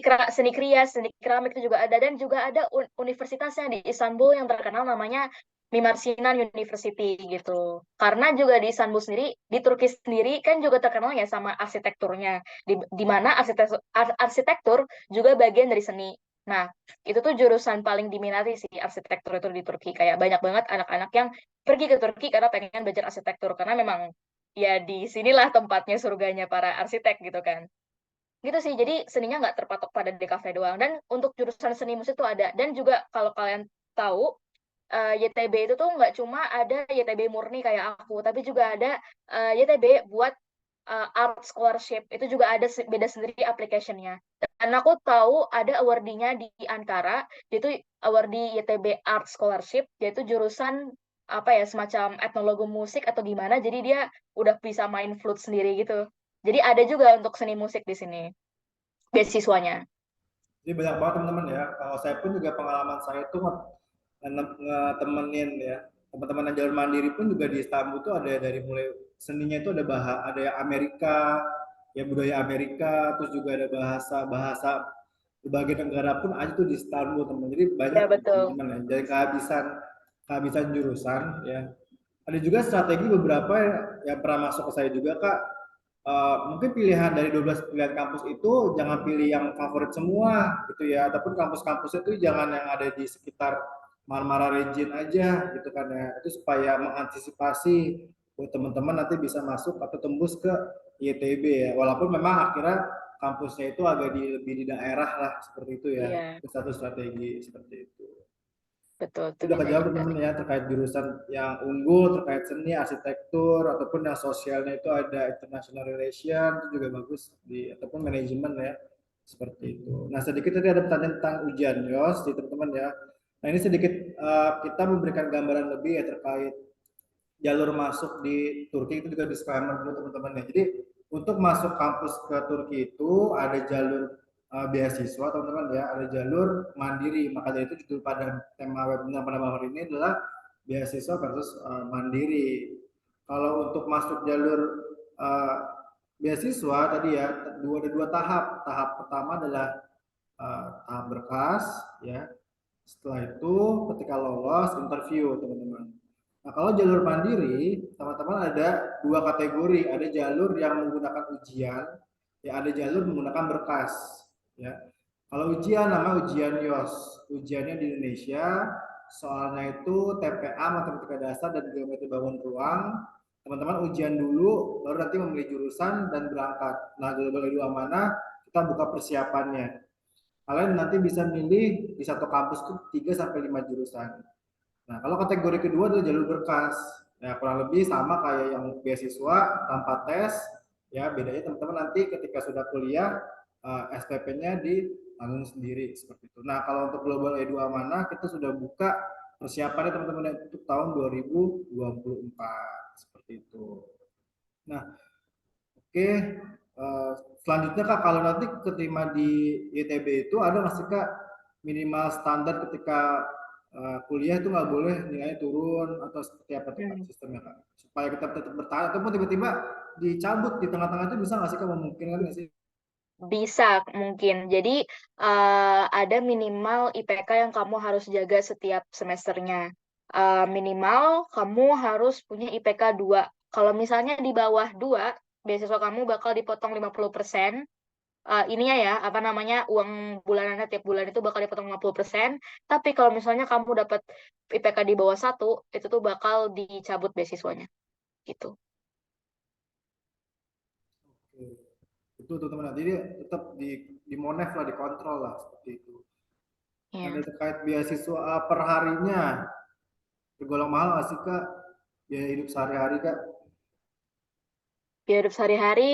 krias, seni keramik itu juga ada, dan juga ada universitasnya di Istanbul yang terkenal namanya Mimar Sinan University gitu. Karena juga di Istanbul sendiri, di Turki sendiri kan juga terkenal ya sama arsitekturnya, di mana arsitektur juga bagian dari seni. Nah, itu tuh jurusan paling diminati sih, arsitektur itu di Turki. Kayak banyak banget anak-anak yang pergi ke Turki karena pengen belajar arsitektur, karena memang ya di sinilah tempatnya surganya para arsitek gitu kan. Gitu sih, jadi seninya nggak terpatok pada DKV doang. Dan untuk jurusan seni musik itu ada. Dan juga kalau kalian tahu, YTB itu tuh nggak cuma ada YTB murni kayak aku, tapi juga ada YTB buat art scholarship. Itu juga ada beda sendiri application-nya. Dan aku tahu ada awardee-nya di Ankara, yaitu awardee YTB Art Scholarship, yaitu jurusan apa ya, semacam etnologi musik atau gimana. Jadi dia udah bisa main flute sendiri gitu. Jadi ada juga untuk seni musik di sini beasiswanya. Jadi banyak banget teman-teman ya. Kalau saya pun juga pengalaman saya tuh ngetemenin ya. Teman-teman yang jalur mandiri pun juga di Istanbul tuh ada dari mulai seninya itu ada yang Amerika, ya budaya Amerika, terus juga ada bahasa-bahasa berbagai negara pun ada tuh di Istanbul teman. Jadi banyak Ya betul. teman-teman ya. Jadi kehabisan jurusan ya. Ada juga strategi beberapa yang pernah masuk ke saya juga Kak. Mungkin pilihan dari 12 pilihan kampus itu jangan pilih yang favorit semua gitu ya, ataupun kampus-kampus itu jangan yang ada di sekitar Marmara Region aja gitu kan ya. Itu supaya mengantisipasi buat teman-teman nanti bisa masuk atau tembus ke ITB ya. Walaupun memang akhirnya kampusnya itu agak lebih di daerah lah seperti itu ya. Iya, Itu satu strategi seperti itu. betul tuh Udah bisa kejawab juga. teman-teman ya terkait jurusan yang unggul terkait seni arsitektur ataupun yang sosialnya itu ada international relation itu juga bagus di ataupun manajemen ya seperti itu. Nah sedikit tadi ada pertanyaan tentang ujian Yos di teman-teman ya. Nah ini sedikit kita memberikan gambaran lebih ya terkait jalur masuk di Turki itu juga disclaimer dulu teman-teman ya. Jadi untuk masuk kampus ke Turki itu ada jalur beasiswa teman-teman ya, ada jalur mandiri. Maka dari itu judul pada tema webinar pada malam hari ini adalah beasiswa versus mandiri. Kalau untuk masuk jalur uh, beasiswa tadi ya ada dua tahap. Tahap pertama adalah tahap berkas ya. Setelah itu ketika lolos interview teman-teman. Nah, kalau jalur mandiri, teman-teman ada dua kategori. Ada jalur yang menggunakan ujian, ya ada jalur menggunakan berkas. Ya, kalau ujian nama ujian YOS. Ujiannya di Indonesia, soalnya itu TPA Matematika Dasar dan Geometri Bangun Ruang. Teman-teman ujian dulu, baru nanti memilih jurusan dan berangkat. Nah, jalur dua mana? Kita buka persiapannya. Kalian nanti bisa milih di satu kampus tuh 3 sampai 5 jurusan. Nah, kalau kategori kedua adalah jalur berkas. Ya, kurang lebih sama kayak yang beasiswa tanpa tes. Ya, bedanya teman-teman nanti ketika sudah kuliah SPP-nya ditanggung sendiri seperti itu. Nah, kalau untuk Global E2 mana kita sudah buka persiapannya teman-teman untuk tahun 2024 seperti itu. Nah, oke, selanjutnya Kak, kalau nanti keterima di ITB itu ada nggak sih Kak minimal standar ketika kuliah itu nggak boleh nilainya turun atau seperti apa tuh Kak Hmm. sistemnya Kak? Supaya kita tetap bertahan ataupun tiba-tiba dicabut di tengah-tengah itu bisa nggak sih Kak memungkinkan nggak sih? Bisa mungkin. Jadi ada minimal IPK yang kamu harus jaga setiap semesternya. Minimal kamu harus punya IPK 2. Kalau misalnya di bawah 2, beasiswa kamu bakal dipotong 50%. Ininya ya, apa namanya, uang bulanannya tiap bulan itu bakal dipotong 50%. Tapi kalau misalnya kamu dapat IPK di bawah 1, itu tuh bakal dicabut beasiswanya. Gitu. Oke. Itu teman-teman. Jadi tetap di monef lah, dikontrol lah seperti itu. Ada Ya. terkait beasiswa per harinya tergolong mahal nggak sih Kak? Biaya hidup sehari-hari Kak? Biaya hidup sehari-hari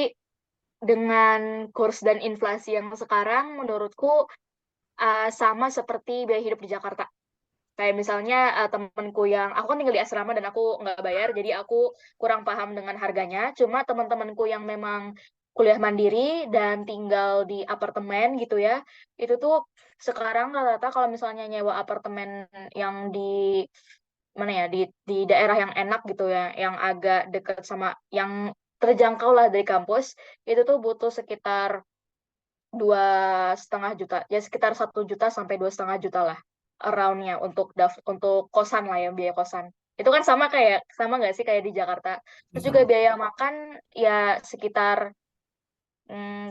dengan kurs dan inflasi yang sekarang, menurutku sama seperti biaya hidup di Jakarta. Kayak misalnya temenku yang, aku kan tinggal di asrama dan aku nggak bayar, jadi aku kurang paham dengan harganya. Cuma teman-temanku yang memang kuliah mandiri dan tinggal di apartemen gitu ya, itu tuh sekarang rata-rata kalau misalnya nyewa apartemen yang di mana ya, di daerah yang enak gitu ya, yang agak dekat sama yang terjangkau lah dari kampus, itu tuh butuh sekitar 2,5 juta, ya sekitar 1 juta sampai 2,5 juta lah aroundnya untuk untuk kosan lah ya, biaya kosan. Itu kan sama nggak sih kayak di Jakarta. Ini Terus juga sama. biaya makan ya sekitar,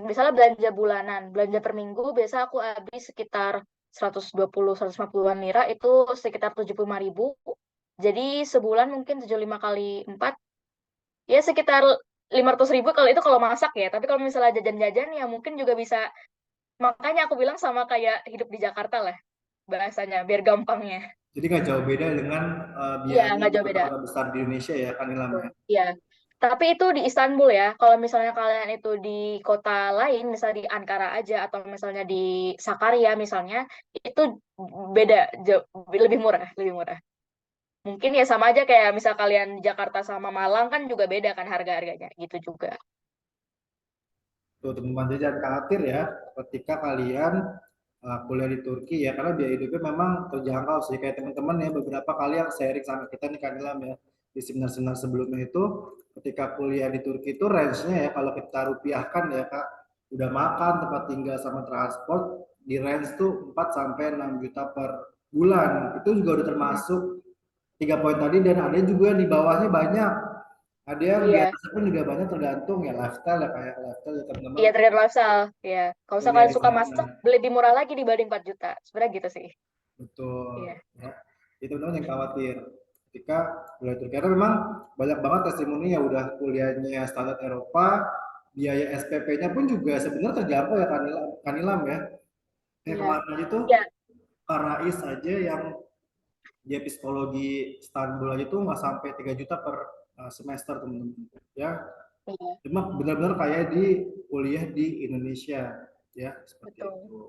misalnya belanja bulanan, belanja per minggu biasa aku habis sekitar 120-150-an lira, itu sekitar 75 ribu. Jadi sebulan mungkin 75 kali 4, ya sekitar 500 ribu kalau itu kalau masak ya. Tapi kalau misalnya jajan-jajan ya mungkin juga bisa. Makanya aku bilang sama kayak hidup di Jakarta lah bahasanya, biar gampangnya. Jadi nggak jauh beda dengan Iya, biaya nggak di jauh beda. kota-kota besar di Indonesia ya kan Ilham ya. Iya. Tapi itu di Istanbul ya. Kalau misalnya kalian itu di kota lain, misalnya di Ankara aja atau misalnya di Sakarya misalnya, itu beda, jauh, lebih murah, lebih murah. Mungkin ya sama aja kayak misal kalian di Jakarta sama Malang kan juga beda kan harga-harganya gitu juga. Tuh teman-teman jadi jangan khawatir ya ketika kalian kuliah di Turki ya, karena biaya hidupnya memang terjangkau sih. Kayak teman-teman ya, beberapa kali yang sharing sama kita nih kan Ilham ya, di seminar-seminar sebelumnya itu, ketika kuliah di Turki itu range-nya ya, kalau kita rupiahkan ya Kak, udah makan, tempat tinggal sama transport di range tuh 4 sampai 6 juta per bulan. Itu juga udah Hmm. termasuk 3 poin tadi, dan ada juga di bawahnya banyak. Ada yang di Iya, atasnya pun juga banyak, tergantung ya lifestyle ya, kayak lifestyle ya teman-teman iya tergantung lifestyle. Iya, kalau kuliah misalkan di suka sana. masak, beli lebih murah lagi dibanding 4 juta. Sebenarnya gitu sih. Betul. Iya, Ya. Itu teman yang khawatir ketika kuliah Turki. Karena memang banyak banget testimoni yang udah kuliahnya standar Eropa, biaya SPP-nya pun juga sebenarnya terjangkau ya Kanilam, Kanilam ya. Kayak iya, kemarin aja tuh iya, Kak Rais aja yang dia psikologi Istanbul aja tuh nggak sampai 3 juta per semester teman-teman. Ya, iya, cuma benar-benar kayak di kuliah di Indonesia ya, seperti betul. itu.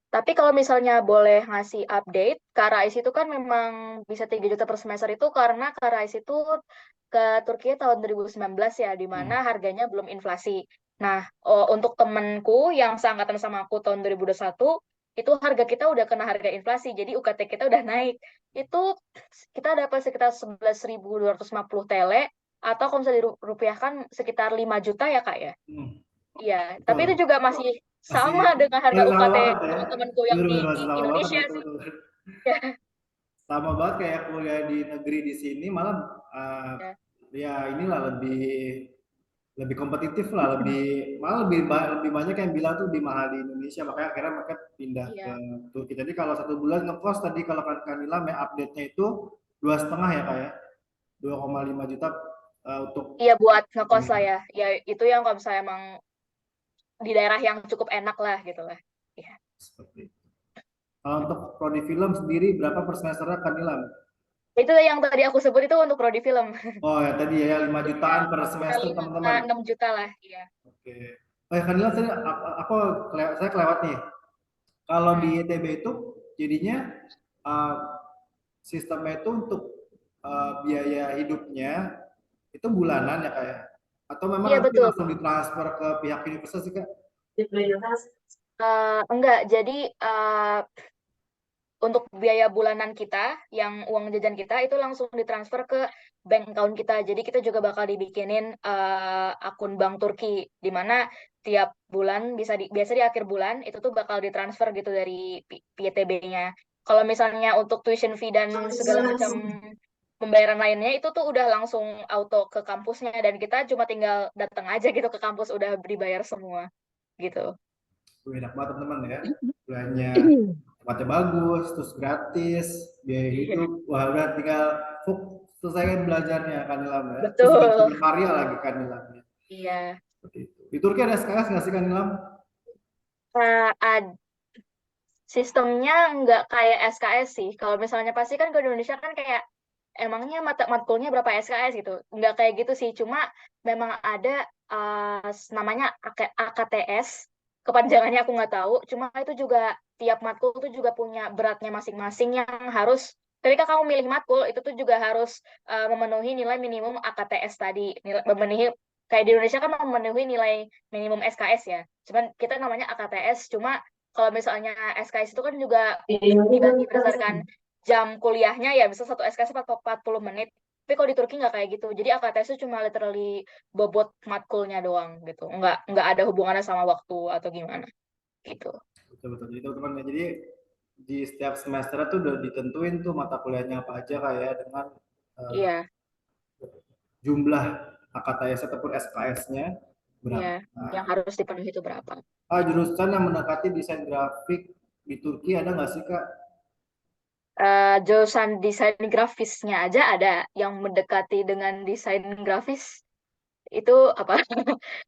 Tapi kalau misalnya boleh ngasih update, Kak Rais itu kan memang bisa 3 juta per semester itu karena Kak Rais itu ke Turki tahun 2019 ya, di mana Hmm. harganya belum inflasi. Nah, oh, untuk temenku yang seangkatan sama aku tahun 2021, itu harga kita udah kena harga inflasi, jadi UKT kita udah naik. Itu kita dapat sekitar 11.250 tele, atau kalau misalnya dirupiahkan sekitar 5 juta ya Kak ya. Hmm. Iya, tapi itu Betul. juga masih Masih sama dengan harga masih sama UKT banget ya. teman-temanku yang di Bener-bener masih sama banget Indonesia sih. betul-betul. Ya, Sama banget kayak kuliah di negeri di sini, malah uh, ya, ya inilah lebih lebih kompetitif lah, lebih malah lebih banyak yang bilang tuh lebih mahal di Indonesia, makanya akhirnya mereka pindah ke iya. Turki. Jadi kalau 1 bulan ngekos tadi kalau Kanila update-nya itu 2,5 ya kak ya, 2,5 juta untuk Iya buat ngekos ini lah ya. Ya itu yang kalau misalnya emang di daerah yang cukup enak lah gitu lah. Iya. seperti itu. Kalau untuk prodi film sendiri berapa per semesternya Kanila? Itu yang tadi aku sebut itu untuk prodi film. Oh ya tadi ya 5 Iya, jutaan per sekitar semester 5 teman-teman. 6 juta lah. Iya. Oke. Oh ya Kanila, saya kelewat nih. Kalau di Hmm. ITB itu jadinya uh, sistemnya itu untuk biaya hidupnya itu bulanan ya kayak, atau memang Iya nanti betul. langsung ditransfer ke pihak universitas sih kak? Enggak, jadi eh, untuk biaya bulanan kita, yang uang jajan kita itu langsung ditransfer ke bank account kita. Jadi kita juga bakal dibikinin akun bank Turki, di mana tiap bulan biasa di akhir bulan itu tuh bakal ditransfer gitu dari PTB-nya. Kalau misalnya untuk tuition fee dan segala macam pembayaran lainnya itu tuh udah langsung auto ke kampusnya, dan kita cuma tinggal datang aja gitu ke kampus udah dibayar semua gitu. Wih, enak banget teman-teman ya, bulannya tempatnya bagus, terus gratis, biaya hidup, wah udah tinggal selesaikan belajarnya kan Nilam ya, terus juga bisa Betul. berkarya lagi kan Nilam ya, Iya. seperti itu. Di Turki ada SKS nggak sih kan Nilam? Sistemnya nggak kayak SKS sih. Kalau misalnya pasti kan ke Indonesia kan kayak emangnya mata matkulnya berapa SKS gitu. Nggak kayak gitu sih. Cuma memang ada namanya AKTS. Kepanjangannya aku nggak tahu. Cuma itu juga tiap matkul itu juga punya beratnya masing-masing yang harus. Ketika kamu milih matkul itu tuh juga harus memenuhi nilai minimum AKTS tadi. Memenuhi kayak di Indonesia kan memenuhi nilai minimum SKS ya. Cuman kita namanya AKTS. Cuma kalau misalnya SKS itu kan juga dibagi berdasarkan jam kuliahnya ya, bisa satu SKS 40 menit. Tapi kalau di Turki nggak kayak gitu. Jadi AKTS itu cuma literally bobot matkulnya doang gitu. Nggak ada hubungannya sama waktu atau gimana gitu. Betul-betul. Jadi teman-teman ya, jadi di setiap semester tuh udah ditentuin tuh mata kuliahnya apa aja kayak dengan eh, Iya, jumlah AKTS ataupun SKS-nya iya. berapa. Nah, Yang harus dipenuhi itu berapa? jurusan yang mendekati desain grafik di Turki ada nggak sih Kak? Jurusan desain grafisnya aja ada yang mendekati dengan desain grafis itu apa?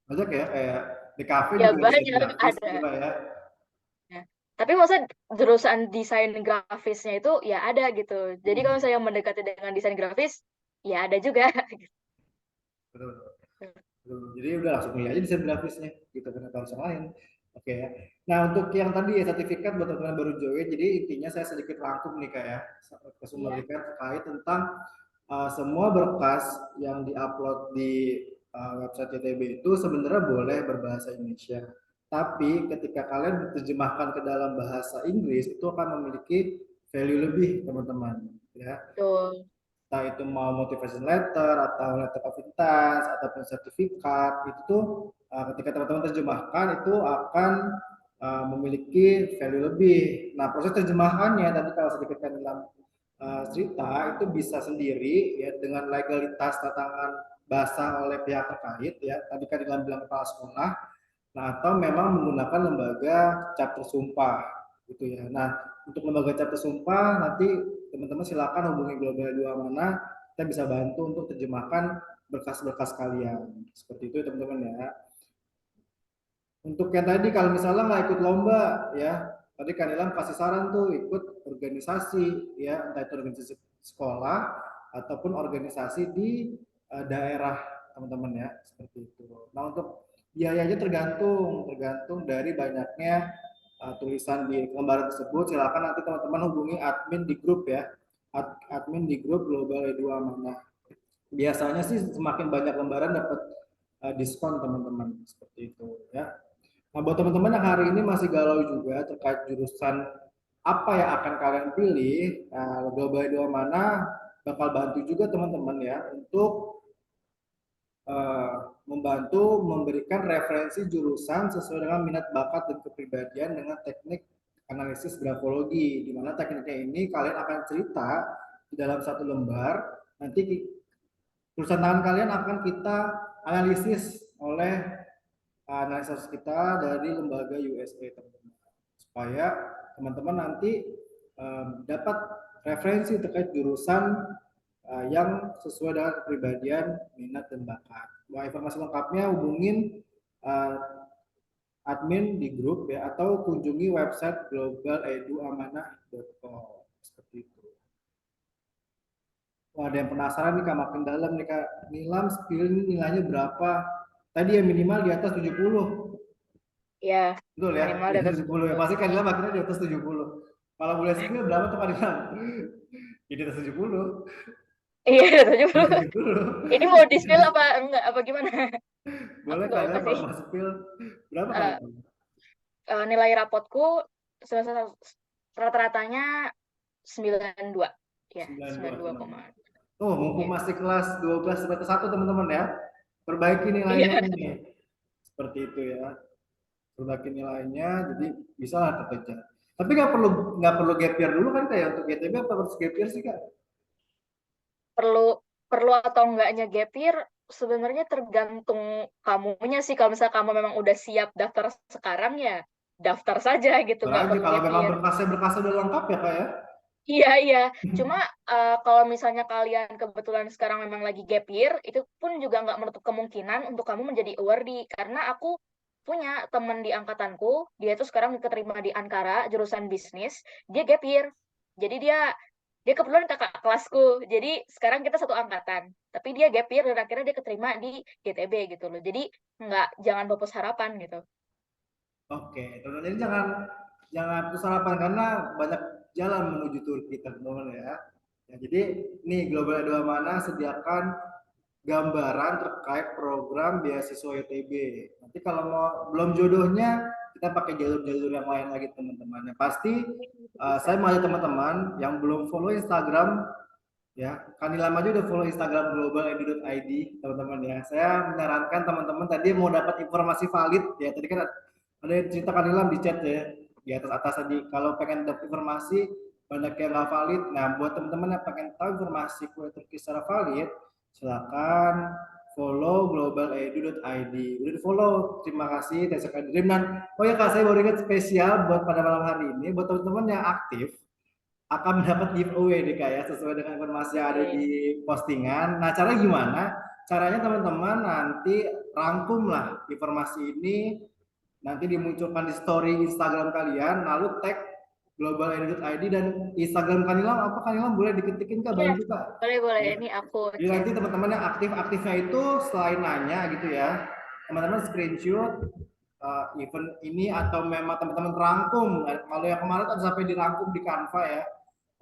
Banyak ya, kayak di kafe Ya juga desain banyak grafis gitu ada. Kak ya. Ya. Tapi maksudnya jurusan desain grafisnya itu ya ada gitu. Jadi kalau Hmm, saya mendekati dengan desain grafis, ya ada juga. betul, betul. Jadi udah langsung milih aja desain grafisnya gitu, kenapa harus yang lain. Oke ya. Nah untuk yang tadi ya sertifikat buat teman-teman baru join, jadi intinya saya sedikit rangkum nih Kak ya, Iya, kesummarikan terkait tentang semua berkas yang diupload di website YTB itu sebenarnya boleh berbahasa Indonesia. Tapi ketika kalian diterjemahkan ke dalam bahasa Inggris, itu akan memiliki value lebih, teman-teman. Ya, Betul. entah itu mau motivation letter atau letter of intent ataupun sertifikat, itu tuh ketika teman-teman terjemahkan itu akan memiliki value lebih. Nah, proses terjemahannya tadi kalau sedikit kan dalam cerita itu bisa sendiri ya dengan legalitas tantangan bahasa oleh pihak terkait ya. Tadi kan bilang kepala sekolah. Nah, atau memang menggunakan lembaga cap tersumpah gitu ya. Nah, untuk lembaga cap tersumpah nanti teman-teman silakan hubungi Global 2 mana, kita bisa bantu untuk terjemahkan berkas-berkas kalian. Seperti itu ya teman-teman ya. Untuk yang tadi kalau misalnya nggak ikut lomba ya, tadi kan Ilham kasih saran tuh ikut organisasi ya, entah itu organisasi sekolah ataupun organisasi di daerah teman-teman ya, seperti itu. Nah untuk biayanya tergantung dari banyaknya tulisan di lembaran tersebut. Silakan nanti teman-teman hubungi admin di grup ya, admin di grup Global E2 mana. Biasanya sih semakin banyak lembaran dapat diskon teman-teman seperti itu ya. Nah, buat teman-teman yang hari ini masih galau juga terkait jurusan apa yang akan kalian pilih, nah, Global dua mana bakal bantu juga teman-teman ya untuk membantu memberikan referensi jurusan sesuai dengan minat bakat dan kepribadian dengan teknik analisis grafologi, di mana tekniknya ini kalian akan cerita di dalam satu lembar, nanti tulisan tangan kalian akan kita analisis oleh analisis kita dari lembaga USA teman-teman supaya teman-teman nanti dapat referensi terkait jurusan yang sesuai dengan kepribadian minat dan bakat. Wah, informasi lengkapnya hubungin uh, admin di grup ya atau kunjungi website globaleduamanah.com seperti itu. Wah, ada yang penasaran nih Kak, makin dalam nih Kak. Nilam skill ini nilainya berapa? Tadi ya minimal di atas 70. Ya, Betul ya, minimal di di atas atas 70 ya. 70. Pasti kan Nilam akhirnya di atas 70. Kalau boleh skill berapa tuh Kak Nilam? Ya, di atas 70. Iya, di atas Di atas 70. 70. Ini mau di-spill apa enggak? Apa gimana? Aku Boleh nggak Kak apa-apa Nilam sih. kalau mau spill berapa Kak Eh, Nilam? Nilai rapotku semester rata-ratanya 92. Ya, 92 92 koma. teman-teman. Oh, mumpung Ya. masih kelas 12 semester 1 teman-teman ya. Perbaiki Iya, nilainya nih. Seperti itu ya. Perbaiki nilainya jadi bisa lah terkejar. Tapi nggak perlu gap year dulu kan kayak untuk GTB apa harus gap year sih Kak? perlu perlu atau enggaknya gap year sebenarnya tergantung kamunya sih. Kalau misalnya kamu memang udah siap daftar sekarang ya daftar saja gitu, nggak Aja perlu kalau gap memang year. berkasnya udah lengkap ya Kak ya. Iya, iya. Cuma kalau misalnya kalian kebetulan sekarang memang lagi gap year, itu pun juga nggak menutup kemungkinan untuk kamu menjadi awardee. Karena aku punya teman di angkatanku, dia itu sekarang keterima di Ankara, jurusan bisnis, dia gap year. Jadi dia dia kebetulan kakak kelasku, jadi sekarang kita satu angkatan. Tapi dia gap year dan akhirnya dia keterima di GTB gitu loh. Jadi jangan pupus harapan gitu. Oke, teman-teman jadi jangan putus harapan karena banyak jalan menuju Turki teman-teman ya. Ya, jadi nih Global Dua Mana sediakan gambaran terkait program beasiswa YTB. Nanti kalau mau belum jodohnya kita pakai jalur-jalur yang lain lagi teman-teman. Yang pasti saya Bisa. mau ajak teman-teman yang belum follow Instagram ya, Kanila aja udah follow Instagram global.edu.id teman-teman ya. Saya menyarankan teman-teman tadi mau dapat informasi valid ya. Tadi kan ada yang cerita Kanila di chat ya di atas atas tadi. Kalau pengen dapat informasi banyak yang nggak valid. Nah, buat teman-teman yang pengen tahu informasi kue Turki secara valid, silakan follow global.edu.id. Udah di follow, terima kasih Tessa Dream. Dan oh ya kak, saya baru ingat spesial buat pada malam hari ini buat teman-teman yang aktif akan mendapat giveaway nih kak ya sesuai dengan informasi yang ada di Oke. postingan. Nah caranya gimana? Caranya teman-teman nanti rangkum lah informasi ini nanti dimunculkan di story Instagram kalian lalu tag global.id dan Instagram Kanilam apa Kanilam boleh diketikin kak Iya, bantu kak boleh boleh. ya. Ini aku Jadi nanti chat. teman-teman yang aktifnya itu selain nanya gitu ya teman-teman screenshot event ini atau memang teman-teman rangkum kalau yang kemarin kan sampai dirangkum di Canva ya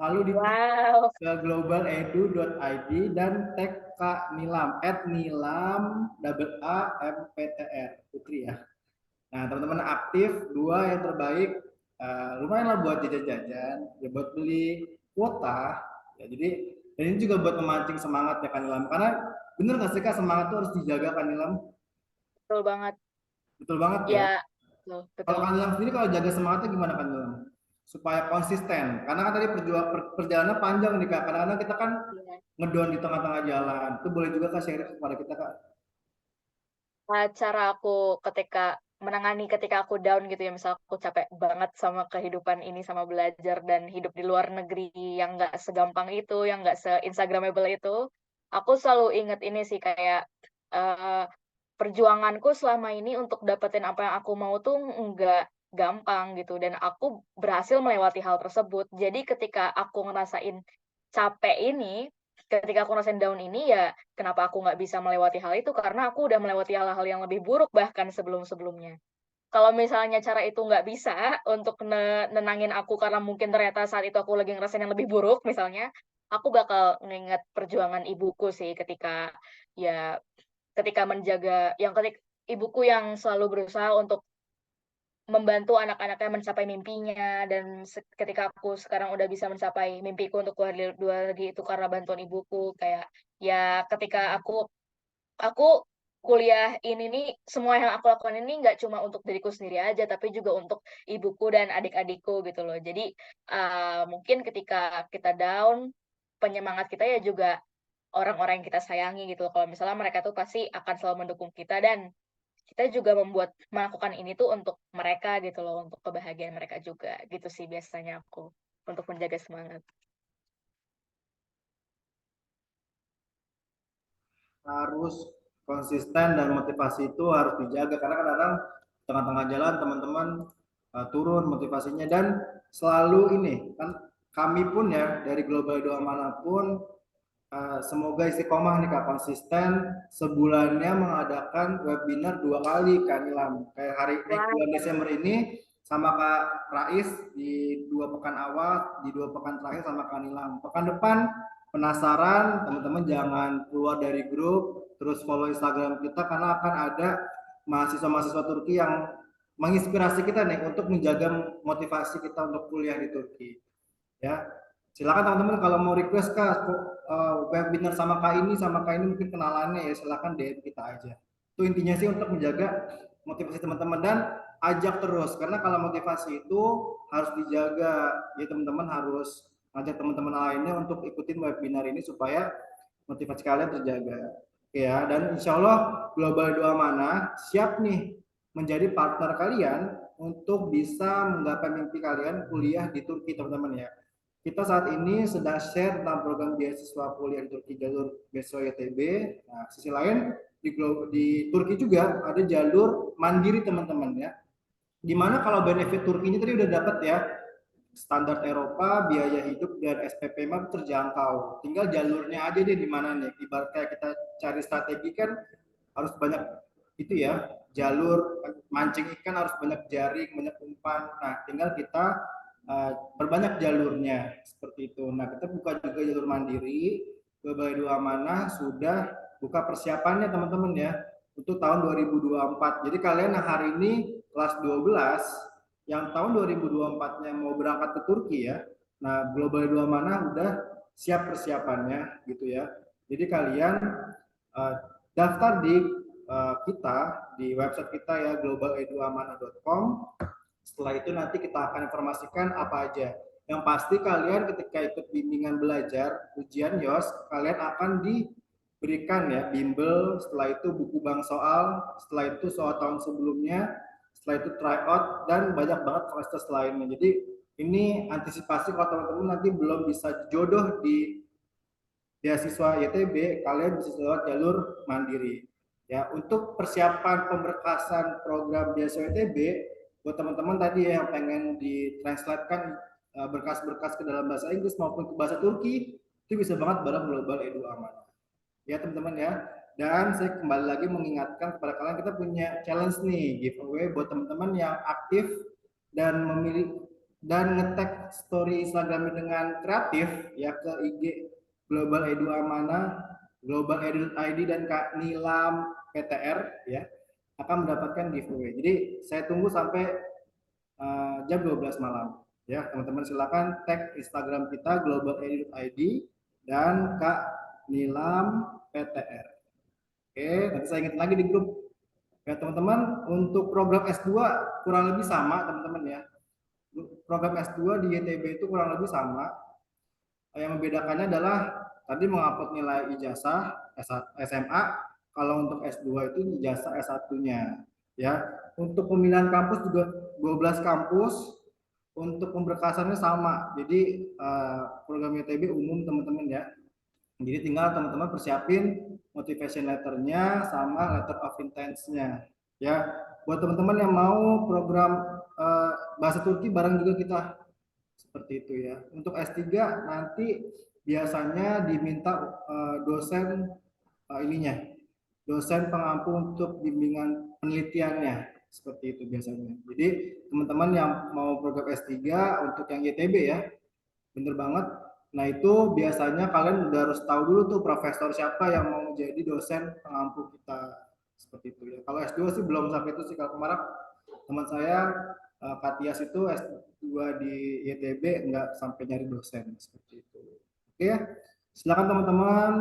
lalu di tag Wow. ke globaledu.id dan tag Kak Nilam @nilam double A M P T R Putri ya. Nah, teman-teman aktif, dua yang terbaik, lumayan lah buat jajan-jajan, ya buat beli kuota, ya jadi dan ini juga buat memancing semangat ya kan Ilham, karena bener nggak sih Kak, semangat tuh harus dijaga kan Ilham, Betul banget. betul banget ya. Ya, betul, Kalau betul. kan Ilham sendiri kalau jaga semangatnya gimana kan Ilham? Supaya konsisten, karena kan tadi perjalanan panjang nih Kak, kadang-kadang kita kan Iya. ngedon di tengah-tengah jalan, itu boleh juga Kak share kepada kita Kak. Cara aku ketika aku down gitu ya, misal aku capek banget sama kehidupan ini, sama belajar dan hidup di luar negeri yang nggak segampang itu, yang nggak se-instagramable itu, aku selalu inget ini sih kayak, eee, perjuanganku selama ini untuk dapetin apa yang aku mau tuh nggak gampang gitu dan aku berhasil melewati hal tersebut. Jadi ketika aku ngerasain capek ini, ketika aku ngerasain down ini, ya kenapa aku nggak bisa melewati hal itu, karena aku udah melewati hal-hal yang lebih buruk bahkan sebelum-sebelumnya. Kalau misalnya cara itu nggak bisa untuk nenangin aku karena mungkin ternyata saat itu aku lagi ngerasain yang lebih buruk misalnya, aku bakal nginget perjuangan ibuku sih ya ketika menjaga ibuku yang selalu berusaha untuk membantu anak-anaknya mencapai mimpinya dan ketika aku sekarang udah bisa mencapai mimpiku untuk keluar dari luar negeri itu karena bantuan ibuku, kayak ya ketika aku kuliah ini nih, semua yang aku lakukan ini nggak cuma untuk diriku sendiri aja, tapi juga untuk ibuku dan adik-adikku gitu loh. Jadi, mungkin ketika kita down, penyemangat kita ya juga orang-orang yang kita sayangi gitu loh. Kalau misalnya mereka tuh pasti akan selalu mendukung kita dan kita juga melakukan ini tuh untuk mereka gitu loh, untuk kebahagiaan mereka juga, gitu sih biasanya aku, untuk menjaga semangat. Harus konsisten dan motivasi itu harus dijaga karena kadang-kadang tengah-tengah jalan teman-teman turun motivasinya dan selalu ini kan kami pun ya dari Global Doa manapun semoga istiqomah nih Kak konsisten sebulannya mengadakan webinar 2 kali Kak Nilam kayak hari ini Wah, bulan Desember ini sama Kak Rais di 2 pekan awal di 2 pekan terakhir sama Kak Nilam pekan depan penasaran teman-teman jangan keluar dari grup terus follow Instagram kita karena akan ada mahasiswa-mahasiswa Turki yang menginspirasi kita nih untuk menjaga motivasi kita untuk kuliah di Turki ya silakan teman-teman kalau mau request kak webinar sama kak ini mungkin kenalannya ya silakan DM kita aja itu intinya sih untuk menjaga motivasi teman-teman dan ajak terus karena kalau motivasi itu harus dijaga ya teman-teman harus ajak teman-teman lainnya untuk ikutin webinar ini supaya motivasi kalian terjaga ya dan insya Allah Global Doa Mana siap nih menjadi partner kalian untuk bisa menggapai mimpi kalian kuliah di Turki teman-teman ya kita saat ini sedang share tentang program beasiswa kuliah di Turki jalur beasiswa YTB. Nah, sisi lain di Turki juga ada jalur mandiri teman-teman ya. Dimana kalau benefit Turkinya tadi udah dapat ya standar Eropa, biaya hidup dan SPP mah terjangkau. Tinggal jalurnya aja deh di mana nih. Ibarat kayak kita cari strategi kan harus banyak itu ya jalur mancing ikan harus banyak jaring banyak umpan nah tinggal kita perbanyak jalurnya seperti itu nah kita buka juga jalur mandiri Balai Dua Amanah sudah buka persiapannya teman-teman ya untuk tahun 2024 jadi kalian yang hari ini kelas 12 yang tahun 2024-nya mau berangkat ke Turki ya nah Global Dua Amanah udah siap persiapannya gitu ya jadi kalian uh, daftar di kita di website kita ya globaleduamanah.com. Setelah itu nanti kita akan informasikan apa aja. Yang pasti kalian ketika ikut bimbingan belajar ujian YOS, kalian akan diberikan ya bimbel, setelah itu buku bank soal, setelah itu soal tahun sebelumnya, setelah itu tryout dan banyak banget fasilitas lainnya. Jadi ini antisipasi kalau teman-teman nanti belum bisa jodoh di beasiswa YTB, kalian bisa lewat jalur mandiri. Ya, untuk persiapan pemberkasan program beasiswa YTB, buat teman-teman tadi ya yang pengen ditranslatekan berkas-berkas ke dalam bahasa Inggris maupun ke bahasa Turki, itu bisa banget bareng Global Edu Amanah. Ya teman-teman ya. Dan saya kembali lagi mengingatkan kepada kalian kita punya challenge nih giveaway buat teman-teman yang aktif dan memilih dan ngetek story Instagram dengan kreatif ya ke IG Global Edu Amanah, Global Edu ID dan Kak Nilam PTR ya. akan mendapatkan giveaway. Jadi saya tunggu sampai jam 12 malam. Ya, teman-teman silakan tag Instagram kita global.edu.id dan Kak Nilam PTR. Oke, nanti saya ingat lagi di grup. Ya, teman-teman, untuk program S2 kurang lebih sama, teman-teman ya. Program S2 di YTB itu kurang lebih sama. Yang membedakannya adalah tadi mengupload nilai ijazah SMA, kalau untuk S2 itu ijazah S1-nya. Ya, untuk pemilihan kampus juga 12 kampus, untuk pemberkasannya sama. Jadi program YTB umum teman-teman ya. Jadi tinggal teman-teman persiapin motivation letternya sama letter of intents-nya. Ya, buat teman-teman yang mau program bahasa Turki bareng juga kita seperti itu ya. Untuk S3 nanti biasanya diminta dosen ininya, dosen pengampu untuk bimbingan penelitiannya seperti itu biasanya. Jadi teman-teman yang mau program S3 untuk yang YTB ya, bener banget. Nah itu biasanya kalian udah harus tahu dulu tuh profesor siapa yang mau jadi dosen pengampu kita seperti itu ya. Kalau S2 sih belum sampai itu sih. Kalau kemarin teman saya Katias itu S2 di YTB nggak sampai nyari dosen seperti itu. Oke ya, silakan teman-teman.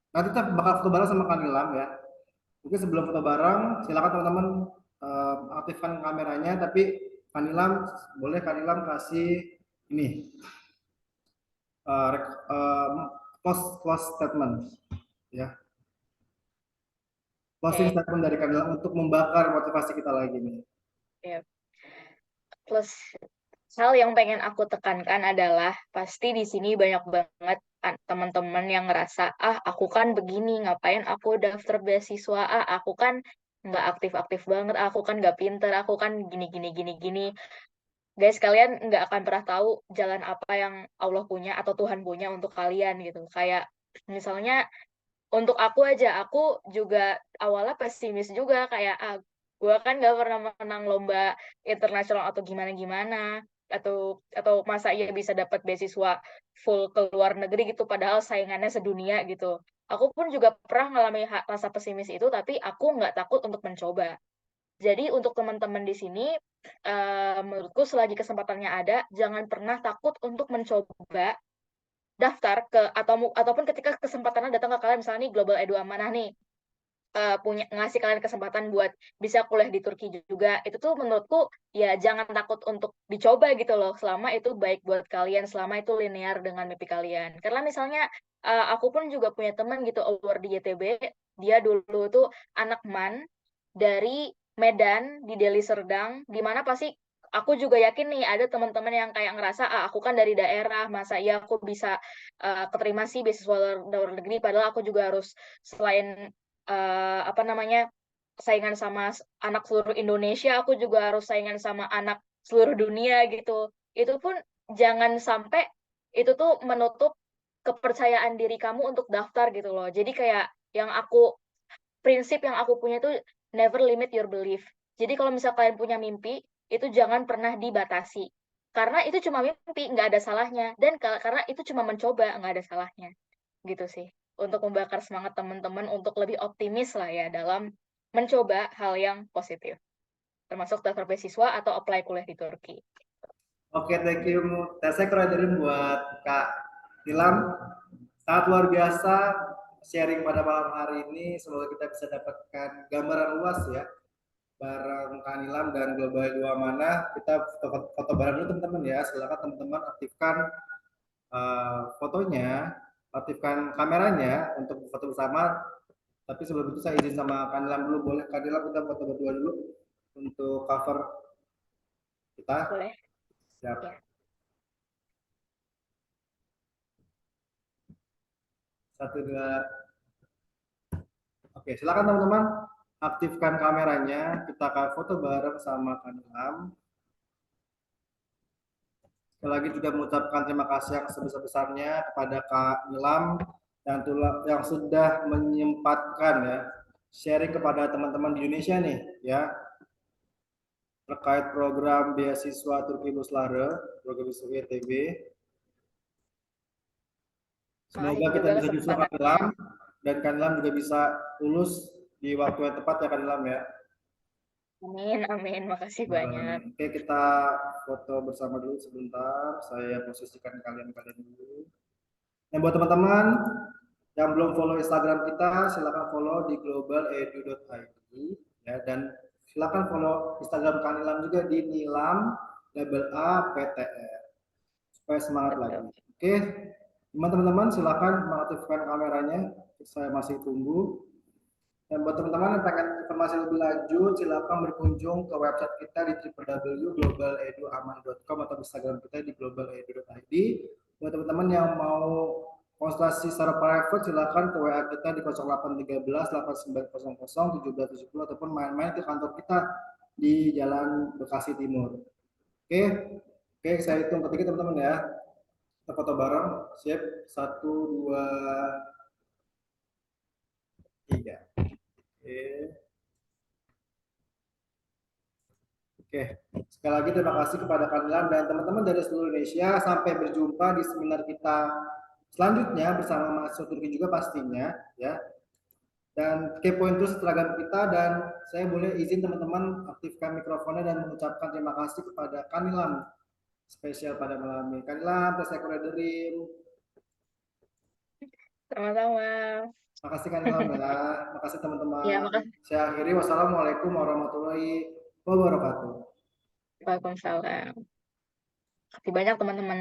Nanti kita bakal foto bareng sama Kanilam ya. Mungkin sebelum foto bareng, silakan teman-teman aktifkan kameranya. Tapi Kanilam boleh Kanilam kasih ini uh, close statement ya, closing Oke. statement dari Kanilam untuk membakar motivasi kita lagi nih. Ya. Plus hal yang pengen aku tekankan adalah pasti di sini banyak banget teman-teman yang ngerasa, ah aku kan begini, ngapain aku daftar beasiswa, ah aku kan nggak aktif-aktif banget, aku kan nggak pinter, aku kan gini gini gini gini. Guys, kalian nggak akan pernah tahu jalan apa yang Allah punya atau Tuhan punya untuk kalian gitu. Kayak misalnya untuk aku aja, aku juga awalnya pesimis juga kayak ah gue kan gak pernah menang lomba internasional atau gimana-gimana atau masa iya bisa dapat beasiswa full ke luar negeri gitu padahal saingannya sedunia gitu. Aku pun juga pernah mengalami rasa pesimis itu tapi aku nggak takut untuk mencoba. Jadi untuk teman-teman di sini menurutku selagi kesempatannya ada jangan pernah takut untuk mencoba daftar ke ataupun ketika kesempatannya datang ke kalian misalnya nih Global Edu Amanah nih punya ngasih kalian kesempatan buat bisa kuliah di Turki juga itu tuh menurutku ya jangan takut untuk dicoba gitu loh selama itu baik buat kalian selama itu linear dengan mimpi kalian karena misalnya aku pun juga punya teman gitu award di YTB dia dulu tuh anak MAN dari Medan di Deli Serdang di mana pasti aku juga yakin nih ada teman-teman yang kayak ngerasa ah aku kan dari daerah masa iya aku bisa keterima sih beasiswa luar negeri padahal aku juga harus selain apa namanya saingan sama anak seluruh Indonesia aku juga harus saingan sama anak seluruh dunia gitu itu pun jangan sampai itu tuh menutup kepercayaan diri kamu untuk daftar gitu loh jadi kayak yang aku prinsip yang aku punya tuh never limit your belief jadi kalau misal kalian punya mimpi itu jangan pernah dibatasi karena itu cuma mimpi nggak ada salahnya dan karena itu cuma mencoba nggak ada salahnya gitu sih untuk membakar semangat teman-teman untuk lebih optimis lah ya dalam mencoba hal yang positif termasuk daftar beasiswa atau apply kuliah di Turki. Oke, thank you. Saya keren buat Kak Nilam. Sangat luar biasa sharing pada malam hari ini. Semoga kita bisa dapatkan gambaran luas ya bareng Kak Nilam dan Global Dua Mana. Kita foto bareng dulu teman-teman ya. Silakan teman-teman aktifkan fotonya, aktifkan kameranya untuk foto bersama. Tapi sebelum itu saya izin sama Kak Nilam dulu. Boleh Kak Nilam kita foto berdua dulu untuk cover kita. Boleh? Siap. Ya. Satu, dua. Oke, silakan teman-teman aktifkan kameranya. Kita akan foto bareng sama Kak Nilam. Sekali lagi juga mengucapkan terima kasih yang sebesar-besarnya kepada Kak Nilam yang sudah menyempatkan ya sharing kepada teman-teman di Indonesia nih ya terkait program beasiswa Turki Buslare, program beasiswa YTB. Semoga Makasih kita juga bisa justru kesempatannya. Kanilam dan Kanilam juga bisa lulus di waktu yang tepat ya Kanilam ya. Amin, amin. Makasih Semoga banyak. amin. Oke, kita foto bersama dulu sebentar. Saya posisikan kalian dulu. Dan buat teman-teman yang belum follow Instagram kita, silakan follow di globaledu.id ya, dan silakan follow Instagram Kanilam juga di Nilam label A PTR supaya semangat lagi. Betul. Oke, teman-teman silakan mengaktifkan kameranya. Saya masih tunggu. Dan buat teman-teman yang pengen informasi lebih lanjut, silakan berkunjung ke website kita di www.globaleduaman.com atau Instagram kita di globaledu.id. Buat teman-teman yang mau konsultasi secara private, silakan ke WA kita di 0813 8900 1770 ataupun main-main ke kantor kita di Jalan Bekasi Timur. Oke, oke, saya hitung ketiga teman-teman ya. Kita foto bareng, siap, 1, 2, 3. Oke. Oke, sekali lagi terima kasih kepada Kanilan dan teman-teman dari seluruh Indonesia. Sampai berjumpa di seminar kita selanjutnya bersama mahasiswa Turki juga pastinya ya. Dan kepoin terus seragam kita dan saya boleh izin teman-teman aktifkan mikrofonnya dan mengucapkan terima kasih kepada Kanilan spesial pada malam ini. Kanilan, tes Dream. Sama-sama. Makasih Kanilan ya. Makasih Ya, teman-teman. makasih. Saya akhiri. Wassalamualaikum warahmatullahi wabarakatuh. Waalaikumsalam. Makasih banyak teman-teman.